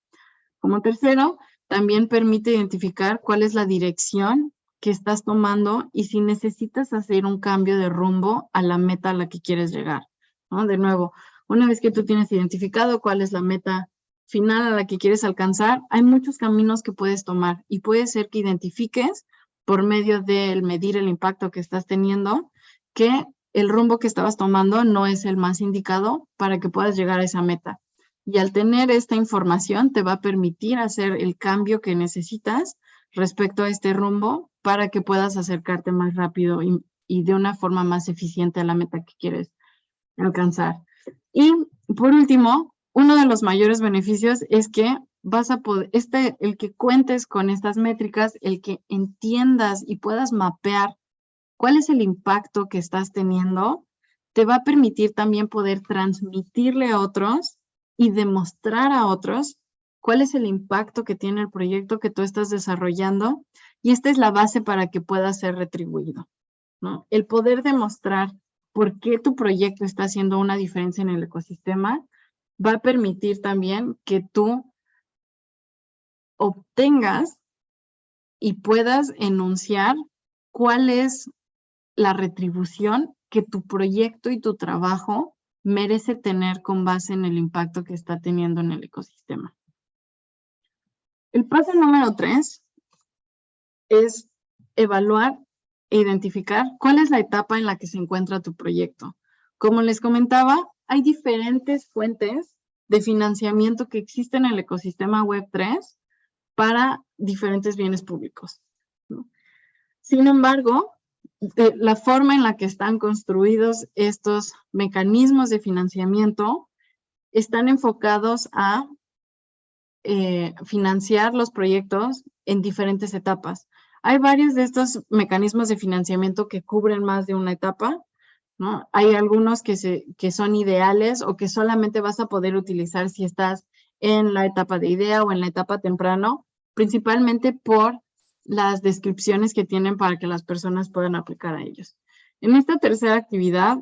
Como tercero, también permite identificar cuál es la dirección que estás tomando y si necesitas hacer un cambio de rumbo a la meta a la que quieres llegar, ¿no? De nuevo, una vez que tú tienes identificado cuál es la meta final a la que quieres alcanzar, hay muchos caminos que puedes tomar y puede ser que identifiques por medio del medir el impacto que estás teniendo que el rumbo que estabas tomando no es el más indicado para que puedas llegar a esa meta. Y al tener esta información te va a permitir hacer el cambio que necesitas respecto a este rumbo para que puedas acercarte más rápido y de una forma más eficiente a la meta que quieres alcanzar. Y por último, uno de los mayores beneficios es que vas a poder, el que cuentes con estas métricas, el que entiendas y puedas mapear cuál es el impacto que estás teniendo, te va a permitir también poder transmitirle a otros y demostrar a otros cuál es el impacto que tiene el proyecto que tú estás desarrollando, y esta es la base para que pueda ser retribuido, ¿no? El poder demostrar por qué tu proyecto está haciendo una diferencia en el ecosistema va a permitir también que tú obtengas y puedas enunciar cuál es la retribución que tu proyecto y tu trabajo merece tener con base en el impacto que está teniendo en el ecosistema. El paso número 3 es evaluar e identificar cuál es la etapa en la que se encuentra tu proyecto. Como les comentaba, hay diferentes fuentes de financiamiento que existen en el ecosistema Web3 para diferentes bienes públicos, ¿no? Sin embargo, la forma en la que están construidos estos mecanismos de financiamiento están enfocados a financiar los proyectos en diferentes etapas. Hay varios de estos mecanismos de financiamiento que cubren más de una etapa, ¿no? Hay algunos que son ideales o que solamente vas a poder utilizar si estás en la etapa de idea o en la etapa temprano, principalmente por las descripciones que tienen para que las personas puedan aplicar a ellos. En esta tercera actividad,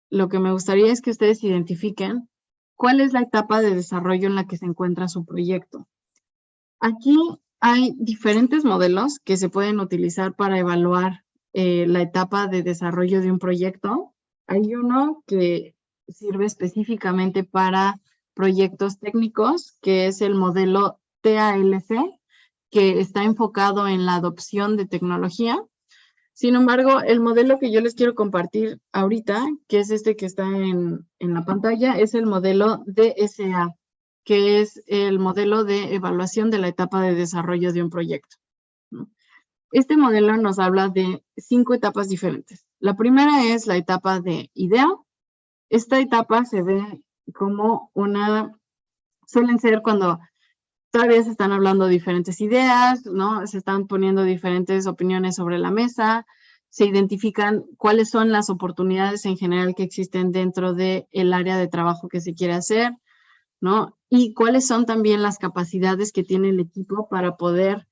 lo que me gustaría es que ustedes identifiquen cuál es la etapa de desarrollo en la que se encuentra su proyecto. Aquí hay diferentes modelos que se pueden utilizar para evaluar la etapa de desarrollo de un proyecto. Hay uno que sirve específicamente para proyectos técnicos, que es el modelo TALC, que está enfocado en la adopción de tecnología. Sin embargo, el modelo que yo les quiero compartir ahorita, que es este que está en la pantalla, es el modelo DSA, que es el modelo de evaluación de la etapa de desarrollo de un proyecto, ¿no? Este modelo nos habla de 5 etapas diferentes. La primera es la etapa de idea. Esta etapa se ve como suelen ser cuando todavía se están hablando diferentes ideas, ¿no? Se están poniendo diferentes opiniones sobre la mesa, se identifican cuáles son las oportunidades en general que existen dentro del área de trabajo que se quiere hacer, ¿no? Y cuáles son también las capacidades que tiene el equipo para poder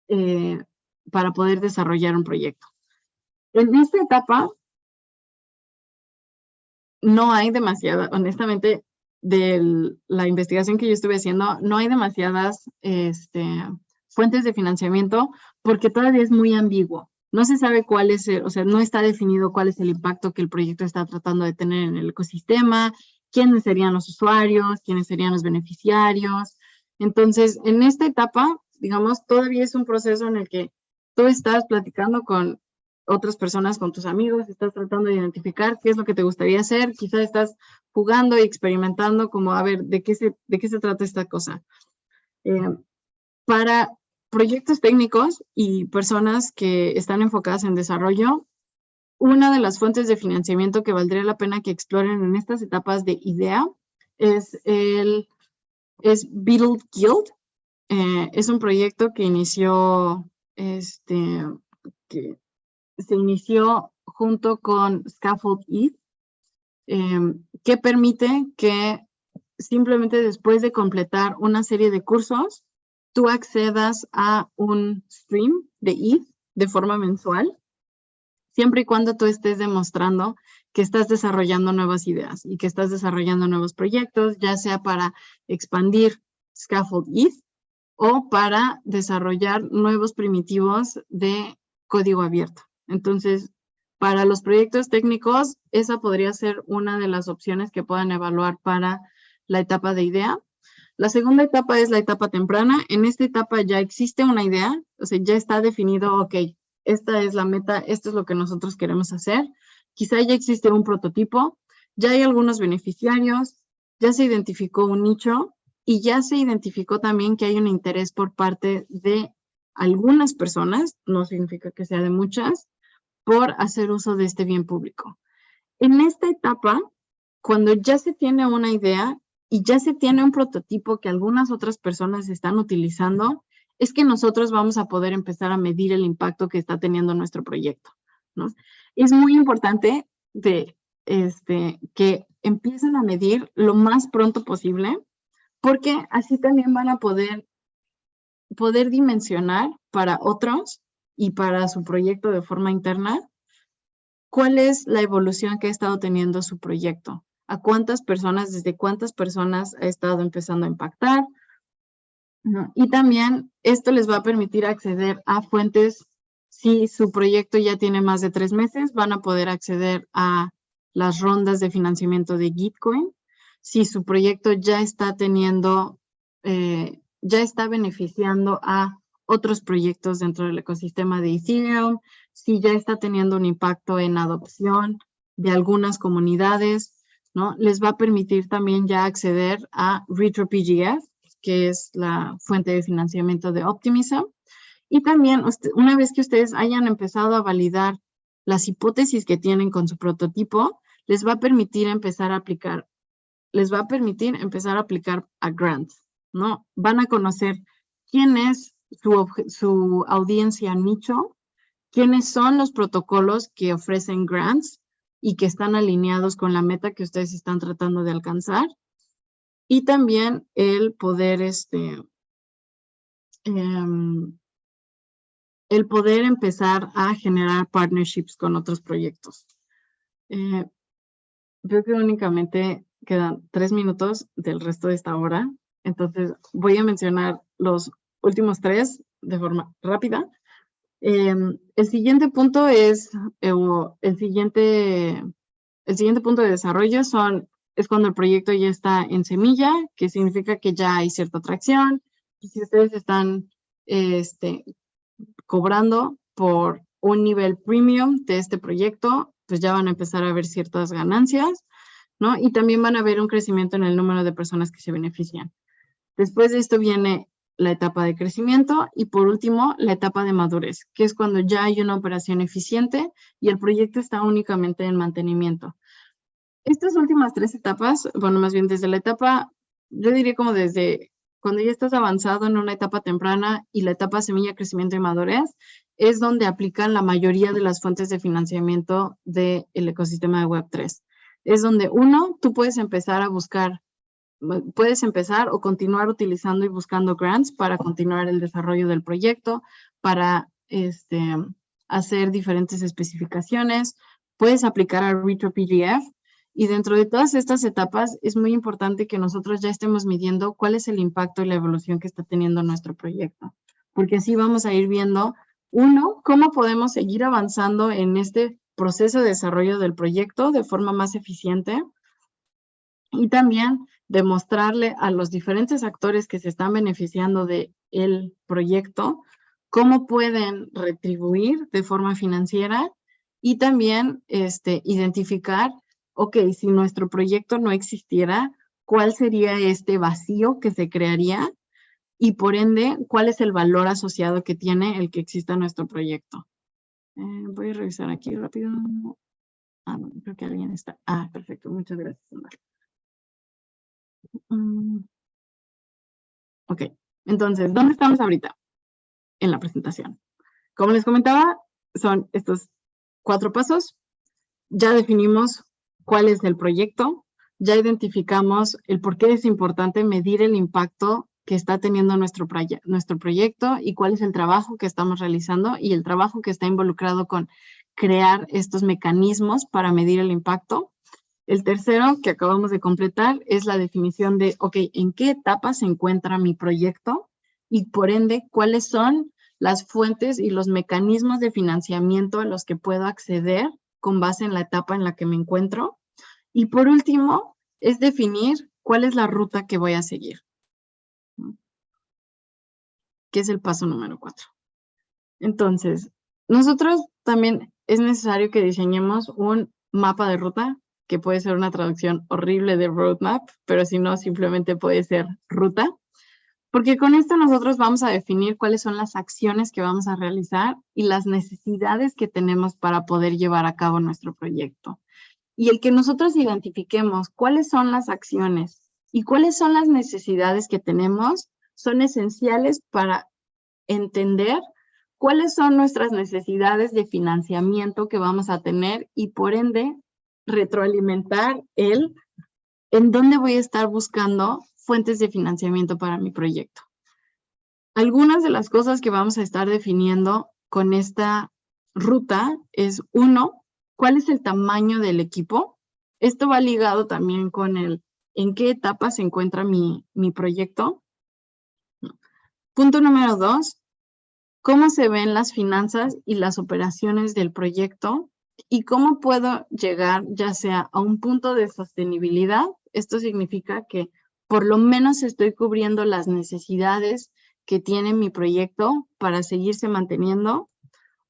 desarrollar un proyecto. En esta etapa no hay demasiada, honestamente, de la investigación que yo estuve haciendo, no hay demasiadas fuentes de financiamiento porque todavía es muy ambiguo. No se sabe cuál es, o sea, no está definido cuál es el impacto que el proyecto está tratando de tener en el ecosistema, quiénes serían los usuarios, quiénes serían los beneficiarios. Entonces, en esta etapa, digamos, todavía es un proceso en el que tú estás platicando con otras personas, con tus amigos, estás tratando de identificar qué es lo que te gustaría hacer, quizás estás jugando y experimentando como, a ver, ¿de qué se trata esta cosa? Para proyectos técnicos y personas que están enfocadas en desarrollo, una de las fuentes de financiamiento que valdría la pena que exploren en estas etapas de idea es Beetle Guild. Es un proyecto que se inició junto con Scaffold ETH, que permite que simplemente después de completar una serie de cursos, tú accedas a un stream de ETH de forma mensual, siempre y cuando tú estés demostrando que estás desarrollando nuevas ideas y que estás desarrollando nuevos proyectos, ya sea para expandir Scaffold ETH o para desarrollar nuevos primitivos de código abierto. Entonces, para los proyectos técnicos, esa podría ser una de las opciones que puedan evaluar para la etapa de idea. La segunda etapa es la etapa temprana. En esta etapa ya existe una idea, o sea, ya está definido, ok, esta es la meta, esto es lo que nosotros queremos hacer. quizá ya existe un prototipo, ya hay algunos beneficiarios, ya se identificó un nicho y ya se identificó también que hay un interés por parte de algunas personas, no significa que sea de muchas, por hacer uso de este bien público. En esta etapa, cuando ya se tiene una idea y ya se tiene un prototipo que algunas otras personas están utilizando, es que nosotros vamos a poder empezar a medir el impacto que está teniendo nuestro proyecto, ¿no? Es muy importante que empiecen a medir lo más pronto posible, porque así también van a poder dimensionar para otros y para su proyecto de forma interna cuál es la evolución que ha estado teniendo su proyecto, a cuántas personas, desde cuántas personas ha estado empezando a impactar. Y también esto les va a permitir acceder a fuentes. Si su proyecto ya tiene más de 3 meses, van a poder acceder a las rondas de financiamiento de Gitcoin. Si su proyecto ya está teniendo, ya está beneficiando a otros proyectos dentro del ecosistema de Ethereum, si ya está teniendo un impacto en adopción de algunas comunidades, ¿no? Les va a permitir también ya acceder a RetroPGF, que es la fuente de financiamiento de Optimism. Y también, una vez que ustedes hayan empezado a validar las hipótesis que tienen con su prototipo, les va a permitir empezar a aplicar a grants, ¿no? Van a conocer quién es su audiencia nicho, quiénes son los protocolos que ofrecen grants y que están alineados con la meta que ustedes están tratando de alcanzar. Y también el poder, empezar a generar partnerships con otros proyectos. Creo que únicamente quedan 3 minutos del resto de esta hora, entonces voy a mencionar los últimos 3 de forma rápida. El siguiente punto es, el siguiente punto de desarrollo es cuando el proyecto ya está en semilla, que significa que ya hay cierta atracción. Y si ustedes están cobrando por un nivel premium de este proyecto, pues ya van a empezar a ver ciertas ganancias, ¿no? Y también van a ver un crecimiento en el número de personas que se benefician. Después de esto viene la etapa de crecimiento y por último la etapa de madurez, que es cuando ya hay una operación eficiente y el proyecto está únicamente en mantenimiento. Estas últimas 3 etapas, bueno, más bien desde la etapa, yo diría como desde cuando ya estás avanzado en una etapa temprana y la etapa semilla, crecimiento y madurez, es donde aplican la mayoría de las fuentes de financiamiento del ecosistema de Web3. Es donde tú puedes empezar a buscar, puedes empezar o continuar utilizando y buscando grants para continuar el desarrollo del proyecto, para hacer diferentes especificaciones. Puedes aplicar a RetroPGF. Y dentro de todas estas etapas es muy importante que nosotros ya estemos midiendo cuál es el impacto y la evolución que está teniendo nuestro proyecto. Porque así vamos a ir viendo, cómo podemos seguir avanzando en este proceso de desarrollo del proyecto de forma más eficiente. Y también demostrarle a los diferentes actores que se están beneficiando del proyecto cómo pueden retribuir de forma financiera y también identificar, ok, si nuestro proyecto no existiera, ¿cuál sería este vacío que se crearía? Y por ende, ¿cuál es el valor asociado que tiene el que exista nuestro proyecto? Voy a revisar aquí rápido. No, creo que alguien está. Perfecto, muchas gracias, Sandra. Ok, entonces, ¿dónde estamos ahorita? En la presentación. Como les comentaba, son estos 4 pasos. Ya definimos cuál es el proyecto, ya identificamos el por qué es importante medir el impacto que está teniendo nuestro proyecto y cuál es el trabajo que estamos realizando y el trabajo que está involucrado con crear estos mecanismos para medir el impacto. El tercero que acabamos de completar es la definición de, ok, ¿en qué etapa se encuentra mi proyecto? Y por ende, ¿cuáles son las fuentes y los mecanismos de financiamiento a los que puedo acceder con base en la etapa en la que me encuentro? Y por último, es definir cuál es la ruta que voy a seguir, ¿no? Que es el paso número 4. Entonces, nosotros también es necesario que diseñemos un mapa de ruta, que puede ser una traducción horrible de roadmap, pero si no, simplemente puede ser ruta. Porque con esto nosotros vamos a definir cuáles son las acciones que vamos a realizar y las necesidades que tenemos para poder llevar a cabo nuestro proyecto. Y el que nosotros identifiquemos cuáles son las acciones y cuáles son las necesidades que tenemos son esenciales para entender cuáles son nuestras necesidades de financiamiento que vamos a tener y por ende retroalimentar en dónde voy a estar buscando fuentes de financiamiento para mi proyecto. Algunas de las cosas que vamos a estar definiendo con esta ruta es, uno, ¿cuál es el tamaño del equipo? Esto va ligado también con en qué etapa se encuentra mi proyecto. Punto número 2, ¿cómo se ven las finanzas y las operaciones del proyecto? ¿Y cómo puedo llegar ya sea a un punto de sostenibilidad? Esto significa que por lo menos estoy cubriendo las necesidades que tiene mi proyecto para seguirse manteniendo,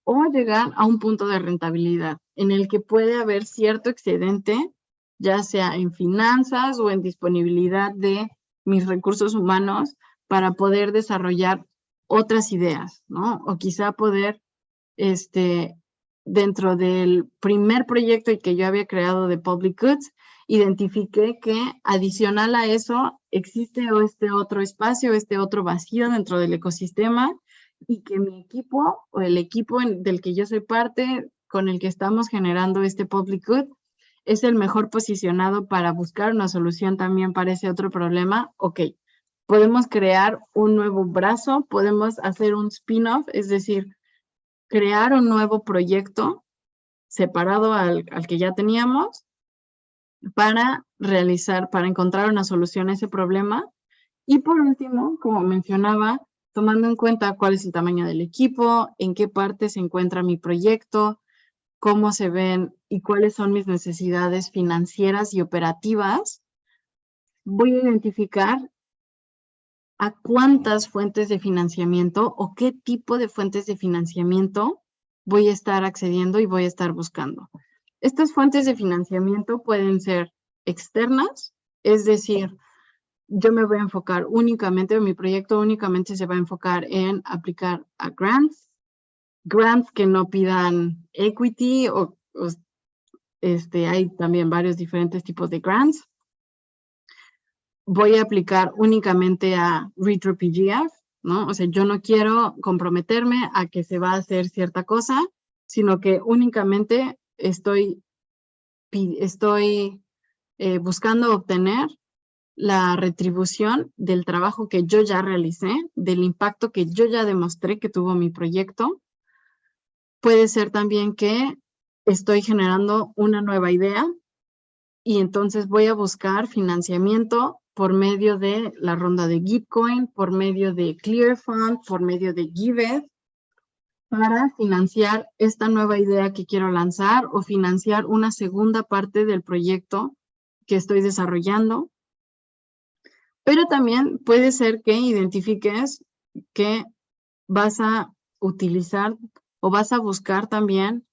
o llegar a un punto de rentabilidad en el que puede haber cierto excedente, ya sea en finanzas o en disponibilidad de mis recursos humanos para poder desarrollar otras ideas, ¿no? O quizá poder, dentro del primer proyecto que yo había creado de Public Goods, identifiqué que adicional a eso existe este otro espacio, este otro vacío dentro del ecosistema y que mi equipo o el equipo del que yo soy parte, con el que estamos generando este Public Good, es el mejor posicionado para buscar una solución también para ese otro problema. Ok, podemos crear un nuevo brazo, podemos hacer un spin-off, es decir, crear un nuevo proyecto separado al que ya teníamos para encontrar una solución a ese problema. Y por último, como mencionaba, tomando en cuenta cuál es el tamaño del equipo, en qué parte se encuentra mi proyecto, cómo se ven y cuáles son mis necesidades financieras y operativas, voy a identificar a cuántas fuentes de financiamiento o qué tipo de fuentes de financiamiento voy a estar accediendo y voy a estar buscando. Estas fuentes de financiamiento pueden ser externas, es decir, yo me voy a enfocar únicamente, mi proyecto únicamente se va a enfocar en aplicar a grants que no pidan equity hay también varios diferentes tipos de grants. Voy a aplicar únicamente a retro PGF, ¿no? O sea, yo no quiero comprometerme a que se va a hacer cierta cosa, sino que únicamente estoy buscando obtener la retribución del trabajo que yo ya realicé, del impacto que yo ya demostré que tuvo mi proyecto. Puede ser también que estoy generando una nueva idea y entonces voy a buscar financiamiento por medio de la ronda de Gitcoin, por medio de ClearFund, por medio de Giveth, para financiar esta nueva idea que quiero lanzar o financiar una segunda parte del proyecto que estoy desarrollando. Pero también puede ser que identifiques que vas a utilizar o vas a buscar también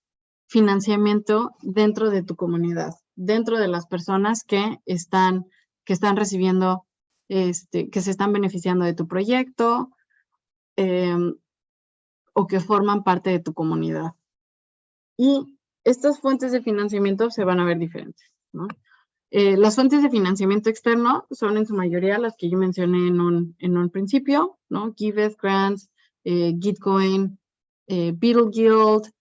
financiamiento dentro de tu comunidad, dentro de las personas que están recibiendo, que se están beneficiando de tu proyecto o que forman parte de tu comunidad. Y estas fuentes de financiamiento se van a ver diferentes, ¿no? Las fuentes de financiamiento externo son en su mayoría las que yo mencioné en un principio, ¿no? Giveth, Grants, Gitcoin, Beetle Guild,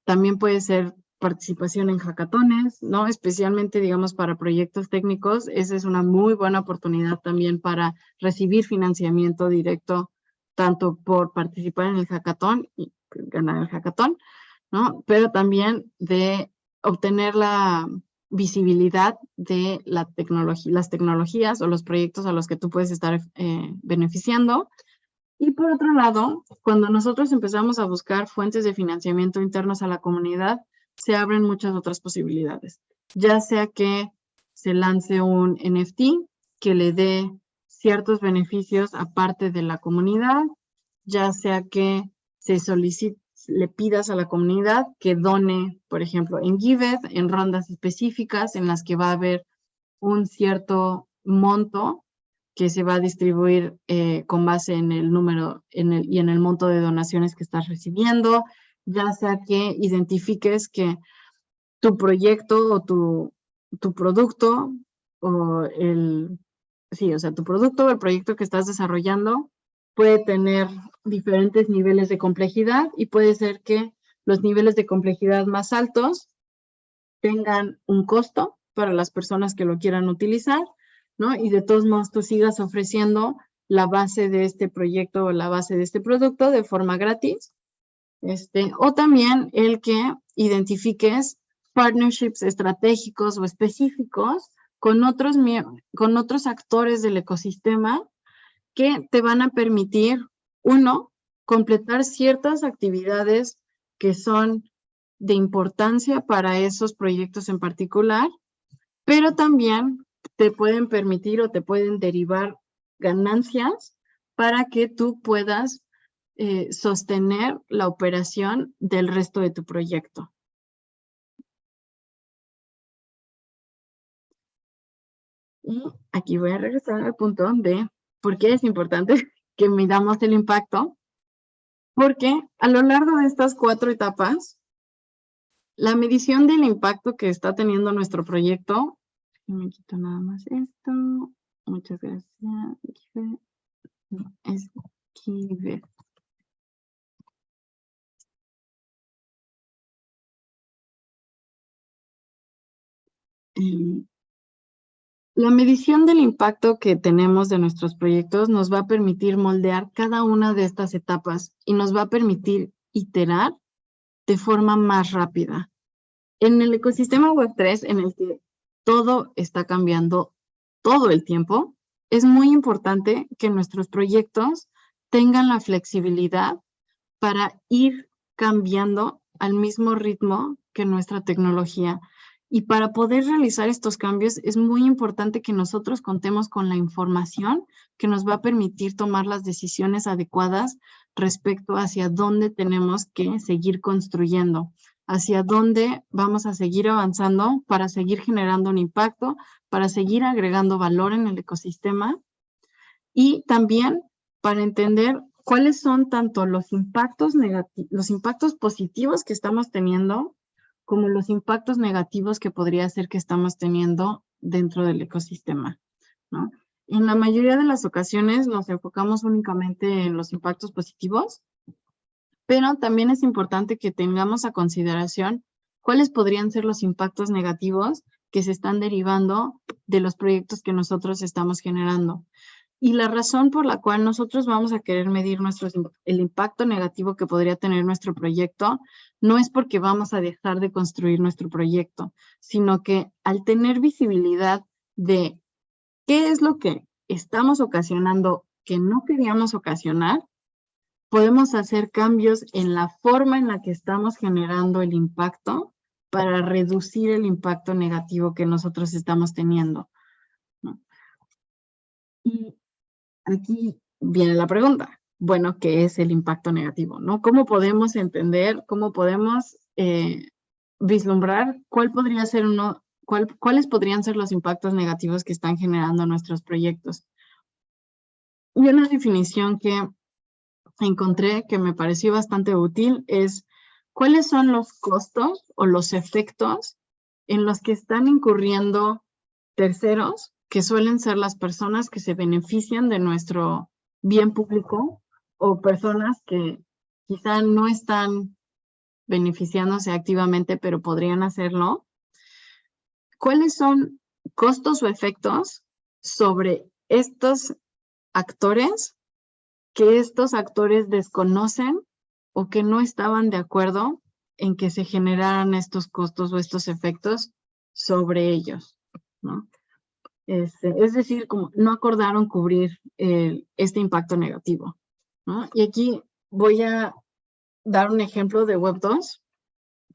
también puede ser participación en hackatones, ¿no? Especialmente, digamos, para proyectos técnicos, esa es una muy buena oportunidad también para recibir financiamiento directo, tanto por participar en el hackatón y ganar el hackatón, ¿no? Pero también de obtener la visibilidad de las tecnologías o los proyectos a los que tú puedes estar beneficiando. Y por otro lado, cuando nosotros empezamos a buscar fuentes de financiamiento internos a la comunidad, se abren muchas otras posibilidades. Ya sea que se lance un NFT que le dé ciertos beneficios aparte de la comunidad, ya sea que se le pidas a la comunidad que done, por ejemplo, en Giveth, en rondas específicas en las que va a haber un cierto monto que se va a distribuir con base en el número y en el monto de donaciones que estás recibiendo, ya sea que identifiques que tu proyecto o tu producto o tu producto o el proyecto que estás desarrollando puede tener diferentes niveles de complejidad y puede ser que los niveles de complejidad más altos tengan un costo para las personas que lo quieran utilizar, ¿no? Y de todos modos tú sigas ofreciendo la base de este proyecto o la base de este producto de forma gratis. O también el que identifiques partnerships estratégicos o específicos con otros actores del ecosistema que te van a permitir, uno, completar ciertas actividades que son de importancia para esos proyectos en particular, pero también te pueden permitir o te pueden derivar ganancias para que tú puedas sostener la operación del resto de tu proyecto. Y aquí voy a regresar al punto de por qué es importante que midamos el impacto, porque a lo largo de estas 4 etapas, la medición del impacto que está teniendo nuestro proyecto, me quito nada más esto, muchas gracias, es Giveth. La medición del impacto que tenemos de nuestros proyectos nos va a permitir moldear cada una de estas etapas y nos va a permitir iterar de forma más rápida. En el ecosistema Web3, en el que todo está cambiando todo el tiempo, es muy importante que nuestros proyectos tengan la flexibilidad para ir cambiando al mismo ritmo que nuestra tecnología. Y para poder realizar estos cambios es muy importante que nosotros contemos con la información que nos va a permitir tomar las decisiones adecuadas respecto hacia dónde tenemos que seguir construyendo, hacia dónde vamos a seguir avanzando para seguir generando un impacto, para seguir agregando valor en el ecosistema y también para entender cuáles son tanto los impactos positivos que estamos teniendo como los impactos negativos que podría ser que estamos teniendo dentro del ecosistema, ¿no? En la mayoría de las ocasiones nos enfocamos únicamente en los impactos positivos, pero también es importante que tengamos a consideración cuáles podrían ser los impactos negativos que se están derivando de los proyectos que nosotros estamos generando. Y la razón por la cual nosotros vamos a querer medir el impacto negativo que podría tener nuestro proyecto no es porque vamos a dejar de construir nuestro proyecto, sino que al tener visibilidad de qué es lo que estamos ocasionando que no queríamos ocasionar, podemos hacer cambios en la forma en la que estamos generando el impacto para reducir el impacto negativo que nosotros estamos teniendo, ¿no? Y aquí viene la pregunta. Bueno, ¿qué es el impacto negativo, no? ¿Cómo podemos entender, cómo podemos vislumbrar cuáles podrían ser los impactos negativos que están generando nuestros proyectos? Y una definición que encontré que me pareció bastante útil es cuáles son los costos o los efectos en los que están incurriendo terceros, que suelen ser las personas que se benefician de nuestro bien público o personas que quizá no están beneficiándose activamente, pero podrían hacerlo. ¿Cuáles son costos o efectos sobre estos actores que estos actores desconocen o que no estaban de acuerdo en que se generaran estos costos o estos efectos sobre ellos, ¿no? Es decir, como no acordaron cubrir este impacto negativo, ¿no? Y aquí voy a dar un ejemplo de Web 2,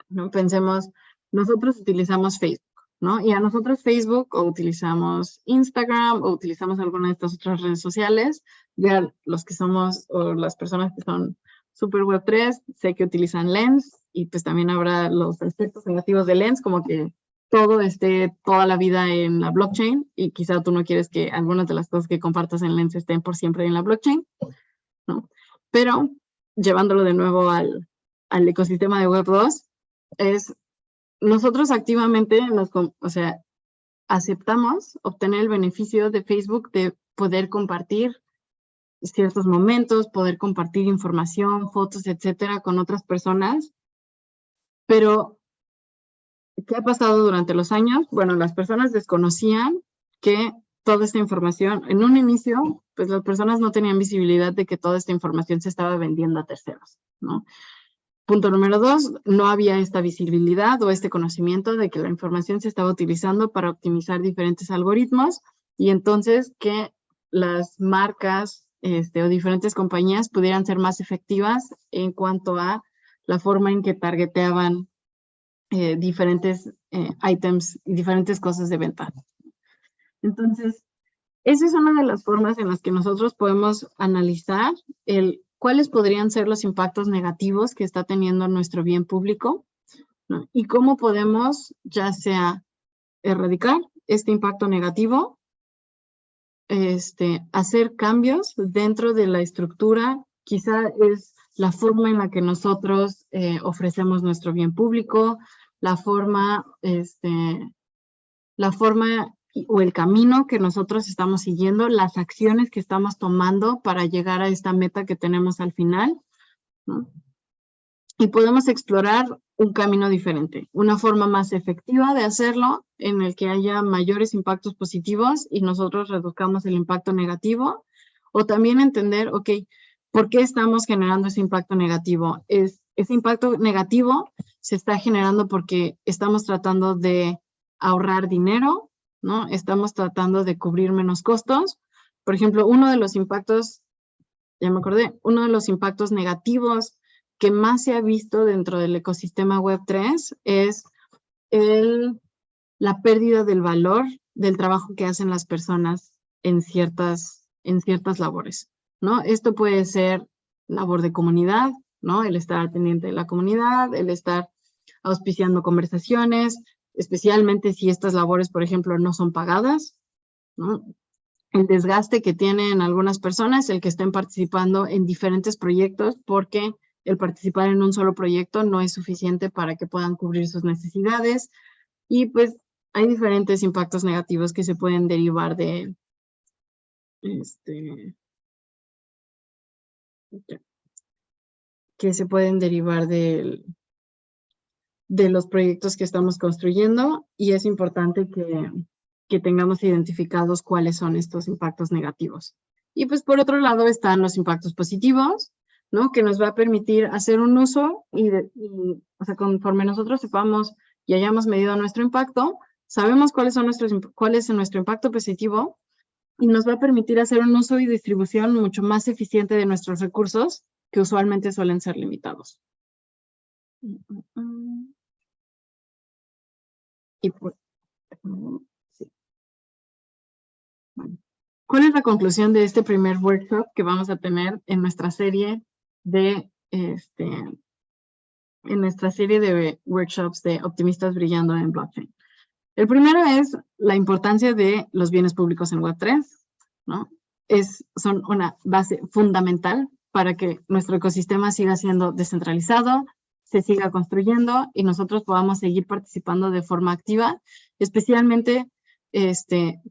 ¿no? Pensemos, nosotros utilizamos Facebook, ¿no? Y a nosotros Facebook o utilizamos Instagram o utilizamos alguna de estas otras redes sociales, ya los que somos o las personas que son súper Web3, sé que utilizan Lens y pues también habrá los aspectos negativos de Lens, como que todo esté toda la vida en la blockchain y quizá tú no quieres que algunas de las cosas que compartas en Lens estén por siempre en la blockchain, ¿no? Pero llevándolo de nuevo al ecosistema de Web2, es nosotros activamente, o sea, aceptamos obtener el beneficio de Facebook de poder compartir ciertos momentos, poder compartir información, fotos, etcétera, con otras personas. Pero, ¿qué ha pasado durante los años? Bueno, las personas desconocían que toda esta información, en un inicio, pues las personas no tenían visibilidad de que toda esta información se estaba vendiendo a terceros, ¿no? Punto número 2, no había esta visibilidad o este conocimiento de que la información se estaba utilizando para optimizar diferentes algoritmos y entonces que las marcas o diferentes compañías pudieran ser más efectivas en cuanto a la forma en que targeteaban diferentes items y diferentes cosas de venta. Entonces, esa es una de las formas en las que nosotros podemos analizar cuáles podrían ser los impactos negativos que está teniendo nuestro bien público, ¿no? Y cómo podemos ya sea erradicar este impacto negativo, hacer cambios dentro de la estructura, quizá es la forma en la que nosotros ofrecemos nuestro bien público, la forma o el camino que nosotros estamos siguiendo, las acciones que estamos tomando para llegar a esta meta que tenemos al final, ¿no? Y podemos explorar un camino diferente, una forma más efectiva de hacerlo en el que haya mayores impactos positivos y nosotros reduzcamos el impacto negativo, o también entender, ok, ¿por qué estamos generando ese impacto negativo? Ese impacto negativo se está generando porque estamos tratando de ahorrar dinero, ¿no? Estamos tratando de cubrir menos costos. Por ejemplo, uno de los impactos negativos que más se ha visto dentro del ecosistema Web3 es la pérdida del valor del trabajo que hacen las personas en ciertas labores, ¿no? Esto puede ser labor de comunidad, ¿no? El estar al pendiente de la comunidad, el estar auspiciando conversaciones, especialmente si estas labores, por ejemplo, no son pagadas, ¿no? El desgaste que tienen algunas personas, el que estén participando en diferentes proyectos, porque el participar en un solo proyecto no es suficiente para que puedan cubrir sus necesidades. Y pues hay diferentes impactos negativos que se pueden derivar de de los proyectos que estamos construyendo y es importante que tengamos identificados cuáles son estos impactos negativos. Y pues por otro lado están los impactos positivos, ¿no? Que nos va a permitir hacer un uso o sea, conforme nosotros sepamos y hayamos medido nuestro impacto, sabemos cuál es nuestro impacto positivo y nos va a permitir hacer un uso y distribución mucho más eficiente de nuestros recursos que usualmente suelen ser limitados. Y pues, sí. Bueno, ¿cuál es la conclusión de este primer workshop que vamos a tener en nuestra serie de workshops de optimistas brillando en blockchain? El primero es la importancia de los bienes públicos en Web3, ¿no? Son una base fundamental para que nuestro ecosistema siga siendo descentralizado, se siga construyendo y nosotros podamos seguir participando de forma activa, especialmente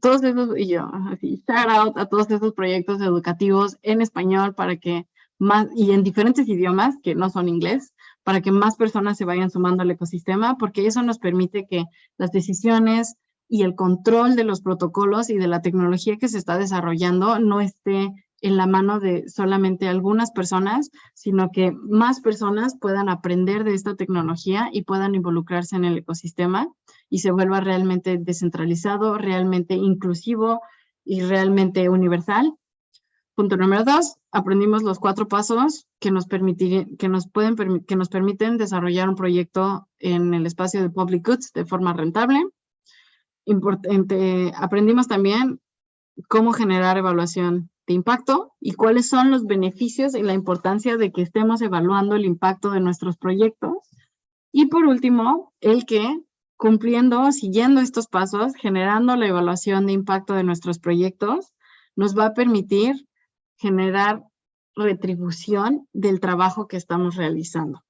todos esos, y yo, así, shout out a todos esos proyectos educativos en español para que más, y en diferentes idiomas que no son inglés, para que más personas se vayan sumando al ecosistema, porque eso nos permite que las decisiones y el control de los protocolos y de la tecnología que se está desarrollando no esté en la mano de solamente algunas personas, sino que más personas puedan aprender de esta tecnología y puedan involucrarse en el ecosistema y se vuelva realmente descentralizado, realmente inclusivo y realmente universal. Punto número 2, aprendimos los 4 pasos que nos permiten desarrollar un proyecto en el espacio de public goods de forma rentable. Aprendimos también cómo generar evaluación impacto y cuáles son los beneficios y la importancia de que estemos evaluando el impacto de nuestros proyectos. Y por último, el que cumpliendo, siguiendo estos pasos, generando la evaluación de impacto de nuestros proyectos, nos va a permitir generar retribución del trabajo que estamos realizando.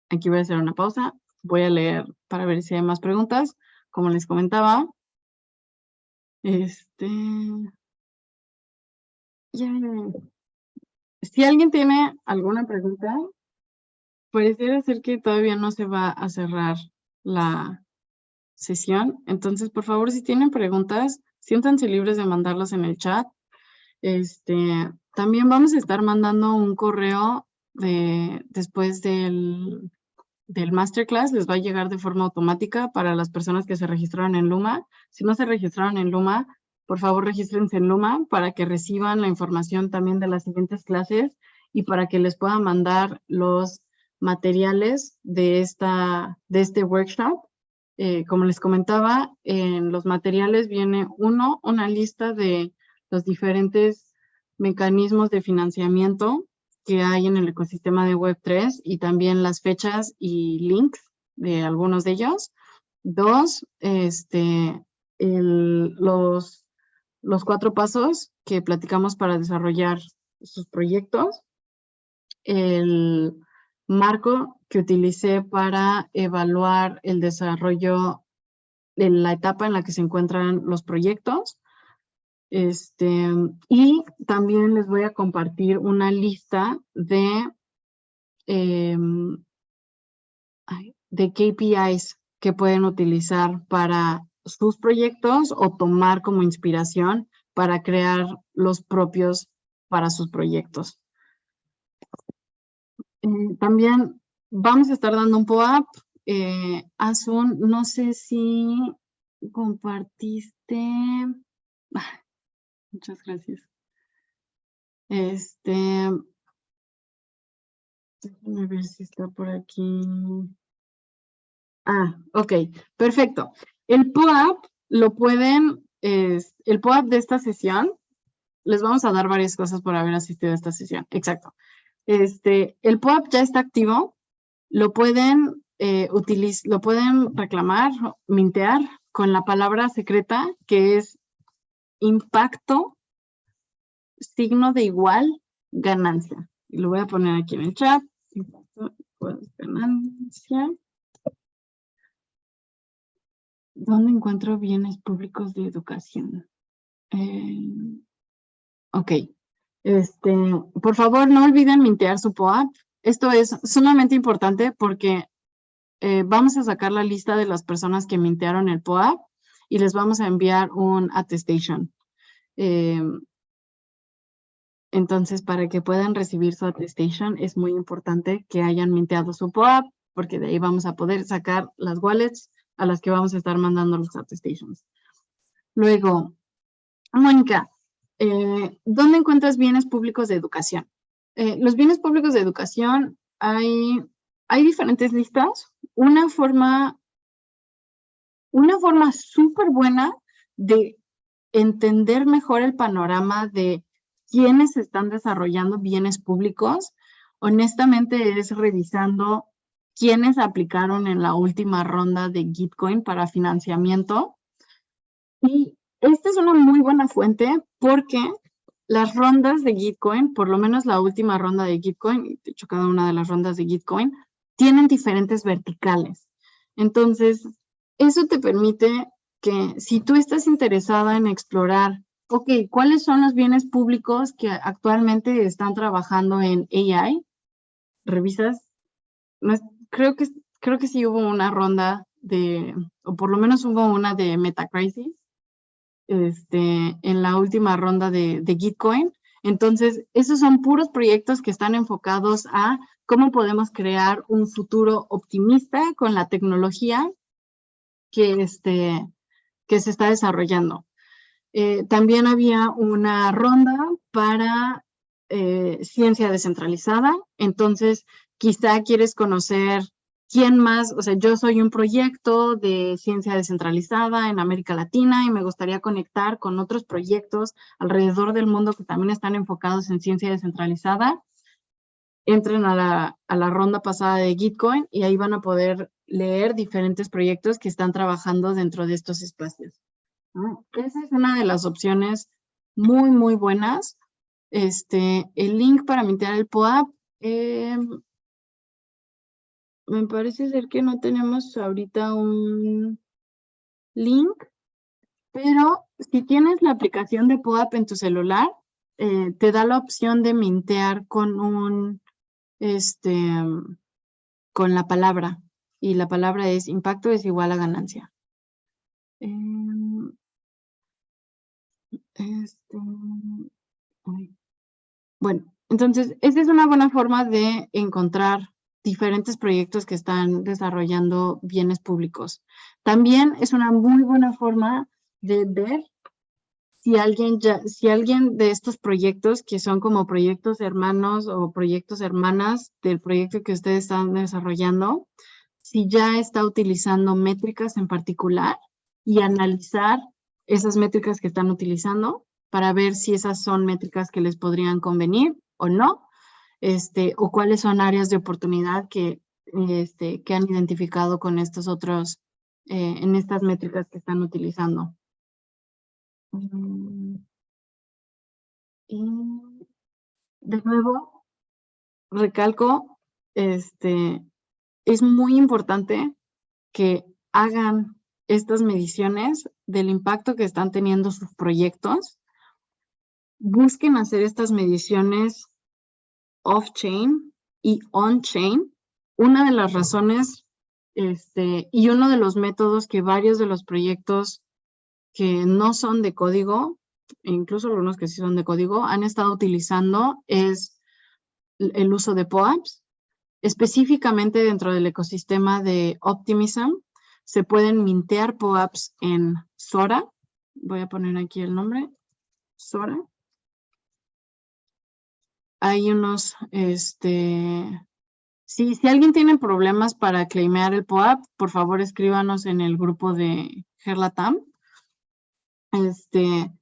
Aquí voy a hacer una pausa. Voy a leer para ver si hay más preguntas. Como les comentaba, si alguien tiene alguna pregunta, pareciera ser que todavía no se va a cerrar la sesión. Entonces, por favor, si tienen preguntas, siéntanse libres de mandarlas en el chat. También vamos a estar mandando un correo después del masterclass, les va a llegar de forma automática para las personas que se registraron en Luma. Si no se registraron en Luma, por favor regístrense en Luma para que reciban la información también de las siguientes clases y para que les puedan mandar los materiales de este workshop. Como les comentaba, en los materiales viene una lista de los diferentes mecanismos de financiamiento que hay en el ecosistema de Web3 y también las fechas y links de algunos de ellos. 2, los 4 pasos que platicamos para desarrollar sus proyectos. El marco que utilicé para evaluar el desarrollo de la etapa en la que se encuentran los proyectos. Y también les voy a compartir una lista de KPIs que pueden utilizar para sus proyectos o tomar como inspiración para crear los propios para sus proyectos. También vamos a estar dando un pop-up. Asun, no sé si compartiste. Muchas gracias. Déjame ver si está por aquí. Ok, perfecto. El pop-up lo pueden, el pop-up de esta sesión, les vamos a dar varias cosas por haber asistido a esta sesión. Exacto. El pop-up ya está activo. Lo pueden reclamar, mintear con la palabra secreta que es impacto, signo de igual, ganancia. Y lo voy a poner aquí en el chat. Impacto igual, ganancia. ¿Dónde encuentro bienes públicos de educación? Ok. Por favor, no olviden mintear su POAP. Esto es sumamente importante porque vamos a sacar la lista de las personas que mintearon el POAP y les vamos a enviar un attestation. Entonces, para que puedan recibir su attestation, es muy importante que hayan minteado su POAP, porque de ahí vamos a poder sacar las wallets a las que vamos a estar mandando los attestations. Luego, Mónica, ¿dónde encuentras bienes públicos de educación? Los bienes públicos de educación, hay diferentes listas. Una forma súper buena de entender mejor el panorama de quiénes están desarrollando bienes públicos, honestamente es revisando quiénes aplicaron en la última ronda de Gitcoin para financiamiento. Y esta es una muy buena fuente porque las rondas de Gitcoin, por lo menos la última ronda de Gitcoin, de hecho cada una de las rondas de Gitcoin, tienen diferentes verticales. Entonces, eso te permite que si tú estás interesada en explorar, ok, ¿cuáles son los bienes públicos que actualmente están trabajando en AI? Revisas, creo que sí hubo una ronda o por lo menos hubo una de Metacrisis, en la última ronda de Gitcoin. Entonces, esos son puros proyectos que están enfocados a cómo podemos crear un futuro optimista con la tecnología que se está desarrollando. También había una ronda para ciencia descentralizada. Entonces, quizá quieres conocer ¿quién más? O sea, yo soy un proyecto de ciencia descentralizada en América Latina y me gustaría conectar con otros proyectos alrededor del mundo que también están enfocados en ciencia descentralizada. Entren a la ronda pasada de Gitcoin y ahí van a poder leer diferentes proyectos que están trabajando dentro de estos espacios. Esa es una de las opciones muy, muy buenas. El link para mintear el POAP, me parece ser que no tenemos ahorita un link, pero si tienes la aplicación de POAP en tu celular, te da la opción de mintear con con la palabra, y la palabra es impacto es igual a ganancia. Bueno, entonces, esta es una buena forma de encontrar diferentes proyectos que están desarrollando bienes públicos. También es una muy buena forma de ver si alguien de estos proyectos, que son como proyectos hermanos o proyectos hermanas del proyecto que ustedes están desarrollando, si ya está utilizando métricas en particular y analizar esas métricas que están utilizando para ver si esas son métricas que les podrían convenir o no, o cuáles son áreas de oportunidad que han identificado con estos otros, en estas métricas que están utilizando. Y de nuevo, recalco, es muy importante que hagan estas mediciones del impacto que están teniendo sus proyectos. Busquen hacer estas mediciones off-chain y on-chain. Una de las razones y uno de los métodos que varios de los proyectos que no son de código, incluso algunos que sí son de código, han estado utilizando es el uso de POAPs. Específicamente dentro del ecosistema de Optimism, se pueden mintear POAPs en Sora. Voy a poner aquí el nombre, Sora. Hay unos, si alguien tiene problemas para claimear el POAP, por favor escríbanos en el grupo de Gerlatam.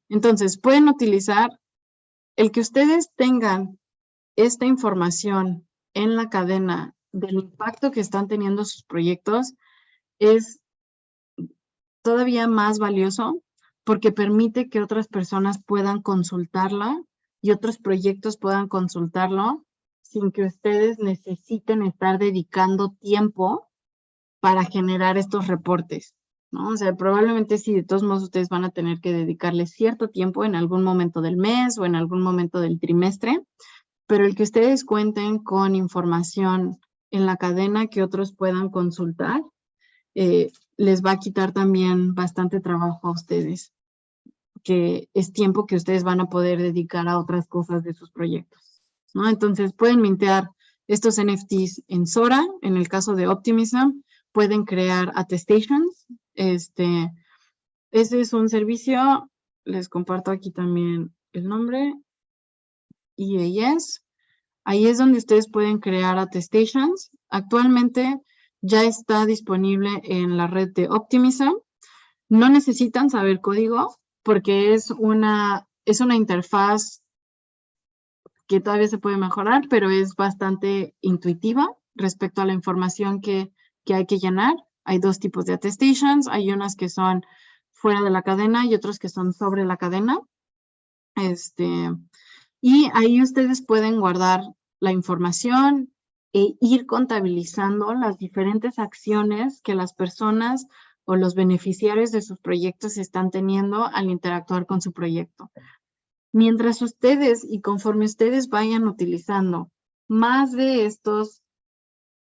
Entonces, pueden utilizar el que ustedes tengan esta información en la cadena del impacto que están teniendo sus proyectos es todavía más valioso porque permite que otras personas puedan consultarla y otros proyectos puedan consultarlo sin que ustedes necesiten estar dedicando tiempo para generar estos reportes, ¿no? O sea, probablemente sí, de todos modos ustedes van a tener que dedicarle cierto tiempo en algún momento del mes o en algún momento del trimestre, pero el que ustedes cuenten con información en la cadena que otros puedan consultar, les va a quitar también bastante trabajo a ustedes, que es tiempo que ustedes van a poder dedicar a otras cosas de sus proyectos, ¿no? Entonces pueden mintear estos NFTs en Sora, en el caso de Optimism, pueden crear attestations. Ese es un servicio, les comparto aquí también el nombre, EAS. Ahí es donde ustedes pueden crear attestations. Actualmente ya está disponible en la red de Optimism. No necesitan saber código porque es una interfaz que todavía se puede mejorar, pero es bastante intuitiva respecto a la información que hay que llenar. Hay dos tipos de attestations. Hay unas que son fuera de la cadena y otros que son sobre la cadena. Y ahí ustedes pueden guardar la información e ir contabilizando las diferentes acciones que las personas o los beneficiarios de sus proyectos están teniendo al interactuar con su proyecto. Mientras ustedes y conforme ustedes vayan utilizando más de estas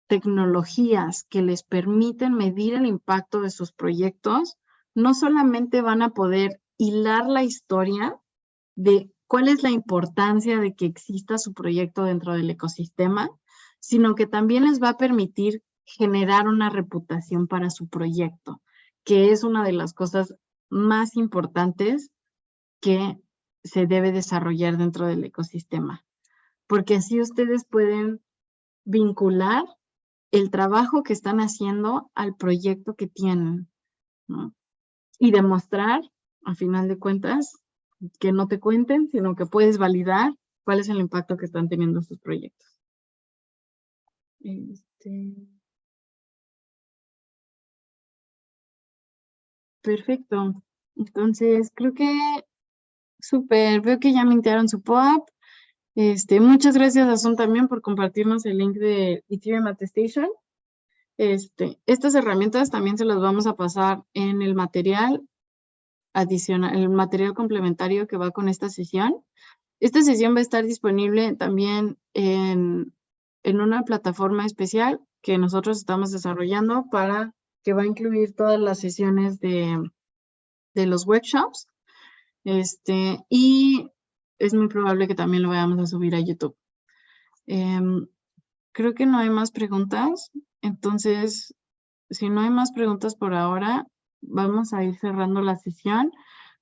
tecnologías que les permiten medir el impacto de sus proyectos, no solamente van a poder hilar la historia de cuál es la importancia de que exista su proyecto dentro del ecosistema, sino que también les va a permitir generar una reputación para su proyecto, que es una de las cosas más importantes que se debe desarrollar dentro del ecosistema. Porque así ustedes pueden vincular el trabajo que están haciendo al proyecto que tienen, ¿no? Y demostrar, a final de cuentas, que no te cuenten, sino que puedes validar cuál es el impacto que están teniendo estos proyectos. Perfecto. Entonces, creo que súper. Veo que ya mintearon su POAP. Muchas gracias, Asun, también por compartirnos el link de Ethereum Attestation. Estas herramientas también se las vamos a pasar en el material adicional, el material complementario que va con esta sesión. Esta sesión va a estar disponible también en una plataforma especial que nosotros estamos desarrollando para que va a incluir todas las sesiones de los workshops. Y es muy probable que también lo vayamos a subir a YouTube. Creo que no hay más preguntas. Entonces, si no hay más preguntas por ahora, vamos a ir cerrando la sesión.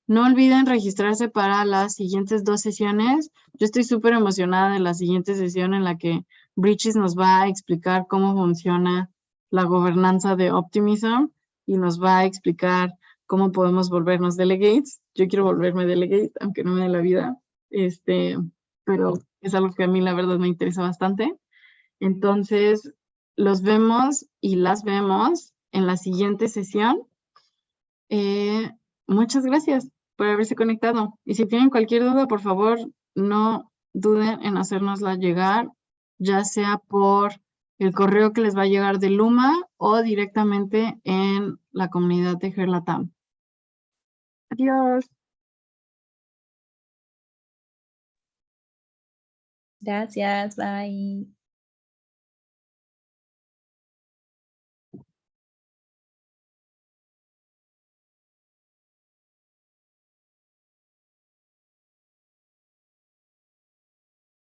No olviden registrarse para las siguientes 2 sesiones. Yo estoy súper emocionada de la siguiente sesión en la que Bridges nos va a explicar cómo funciona la gobernanza de Optimism y nos va a explicar cómo podemos volvernos delegates. Yo quiero volverme delegate, aunque no me dé la vida. Pero es algo que a mí la verdad me interesa bastante. Entonces, los vemos y las vemos en la siguiente sesión. Muchas gracias por haberse conectado. Y si tienen cualquier duda, por favor, no duden en hacérnosla llegar, ya sea por el correo que les va a llegar de Luma o directamente en la comunidad de Gerlatam. Adiós. Gracias, bye.